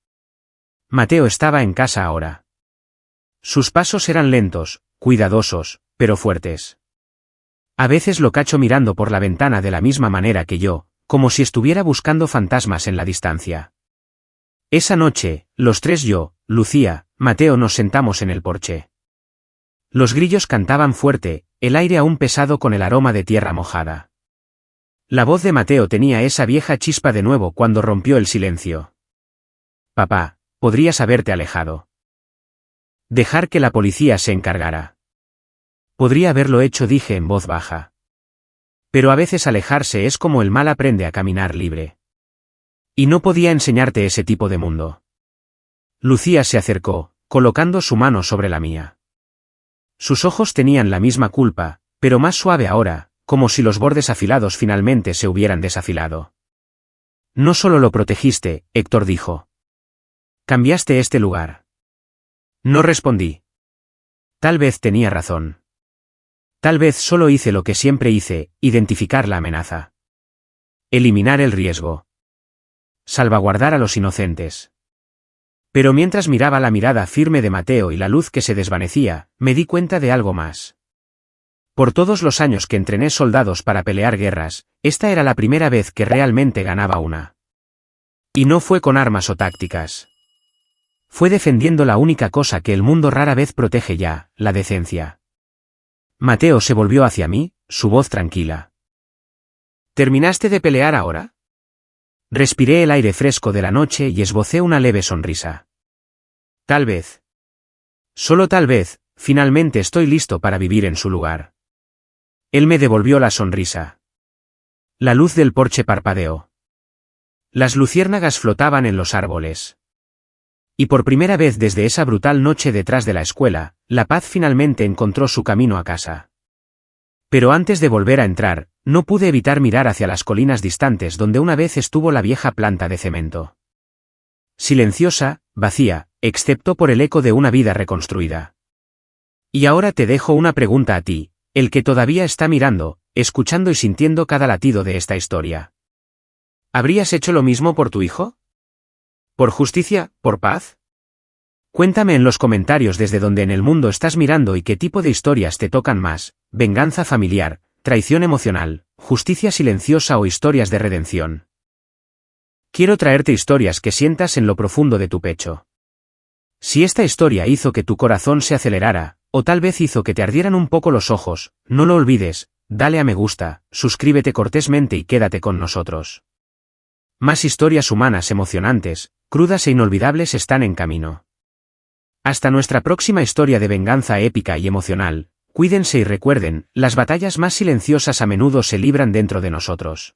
Mateo estaba en casa ahora. Sus pasos eran lentos, cuidadosos, pero fuertes. A veces lo cacho mirando por la ventana de la misma manera que yo, como si estuviera buscando fantasmas en la distancia. Esa noche, los tres, yo, Lucía, Mateo, nos sentamos en el porche. Los grillos cantaban fuerte, el aire aún pesado con el aroma de tierra mojada. La voz de Mateo tenía esa vieja chispa de nuevo cuando rompió el silencio. Papá, podrías haberte alejado. Dejar que la policía se encargara. Podría haberlo hecho, dije en voz baja. Pero a veces alejarse es como el mal aprende a caminar libre. Y no podía enseñarte ese tipo de mundo. Lucía se acercó, colocando su mano sobre la mía. Sus ojos tenían la misma culpa, pero más suave ahora, como si los bordes afilados finalmente se hubieran desafilado. No solo lo protegiste, Héctor dijo. Cambiaste este lugar. No respondí. Tal vez tenía razón. Tal vez solo hice lo que siempre hice, identificar la amenaza. Eliminar el riesgo. Salvaguardar a los inocentes. Pero mientras miraba la mirada firme de Mateo y la luz que se desvanecía, me di cuenta de algo más. Por todos los años que entrené soldados para pelear guerras, esta era la primera vez que realmente ganaba una. Y no fue con armas o tácticas. Fue defendiendo la única cosa que el mundo rara vez protege ya, la decencia. Mateo se volvió hacia mí, su voz tranquila. ¿Terminaste de pelear ahora? Respiré el aire fresco de la noche y esbocé una leve sonrisa. Tal vez. Solo tal vez, finalmente estoy listo para vivir en su lugar. Él me devolvió la sonrisa. La luz del porche parpadeó. Las luciérnagas flotaban en los árboles. Y por primera vez desde esa brutal noche detrás de la escuela, la paz finalmente encontró su camino a casa. Pero antes de volver a entrar, no pude evitar mirar hacia las colinas distantes donde una vez estuvo la vieja planta de cemento. Silenciosa, vacía, excepto por el eco de una vida reconstruida. Y ahora te dejo una pregunta a ti, el que todavía está mirando, escuchando y sintiendo cada latido de esta historia. ¿Habrías hecho lo mismo por tu hijo? ¿Por justicia, por paz? Cuéntame en los comentarios desde donde en el mundo estás mirando y qué tipo de historias te tocan más, venganza familiar, traición emocional, justicia silenciosa o historias de redención. Quiero traerte historias que sientas en lo profundo de tu pecho. Si esta historia hizo que tu corazón se acelerara, o tal vez hizo que te ardieran un poco los ojos, no lo olvides, dale a me gusta, suscríbete cortésmente y quédate con nosotros. Más historias humanas emocionantes, crudas e inolvidables están en camino. Hasta nuestra próxima historia de venganza épica y emocional, cuídense y recuerden, las batallas más silenciosas a menudo se libran dentro de nosotros.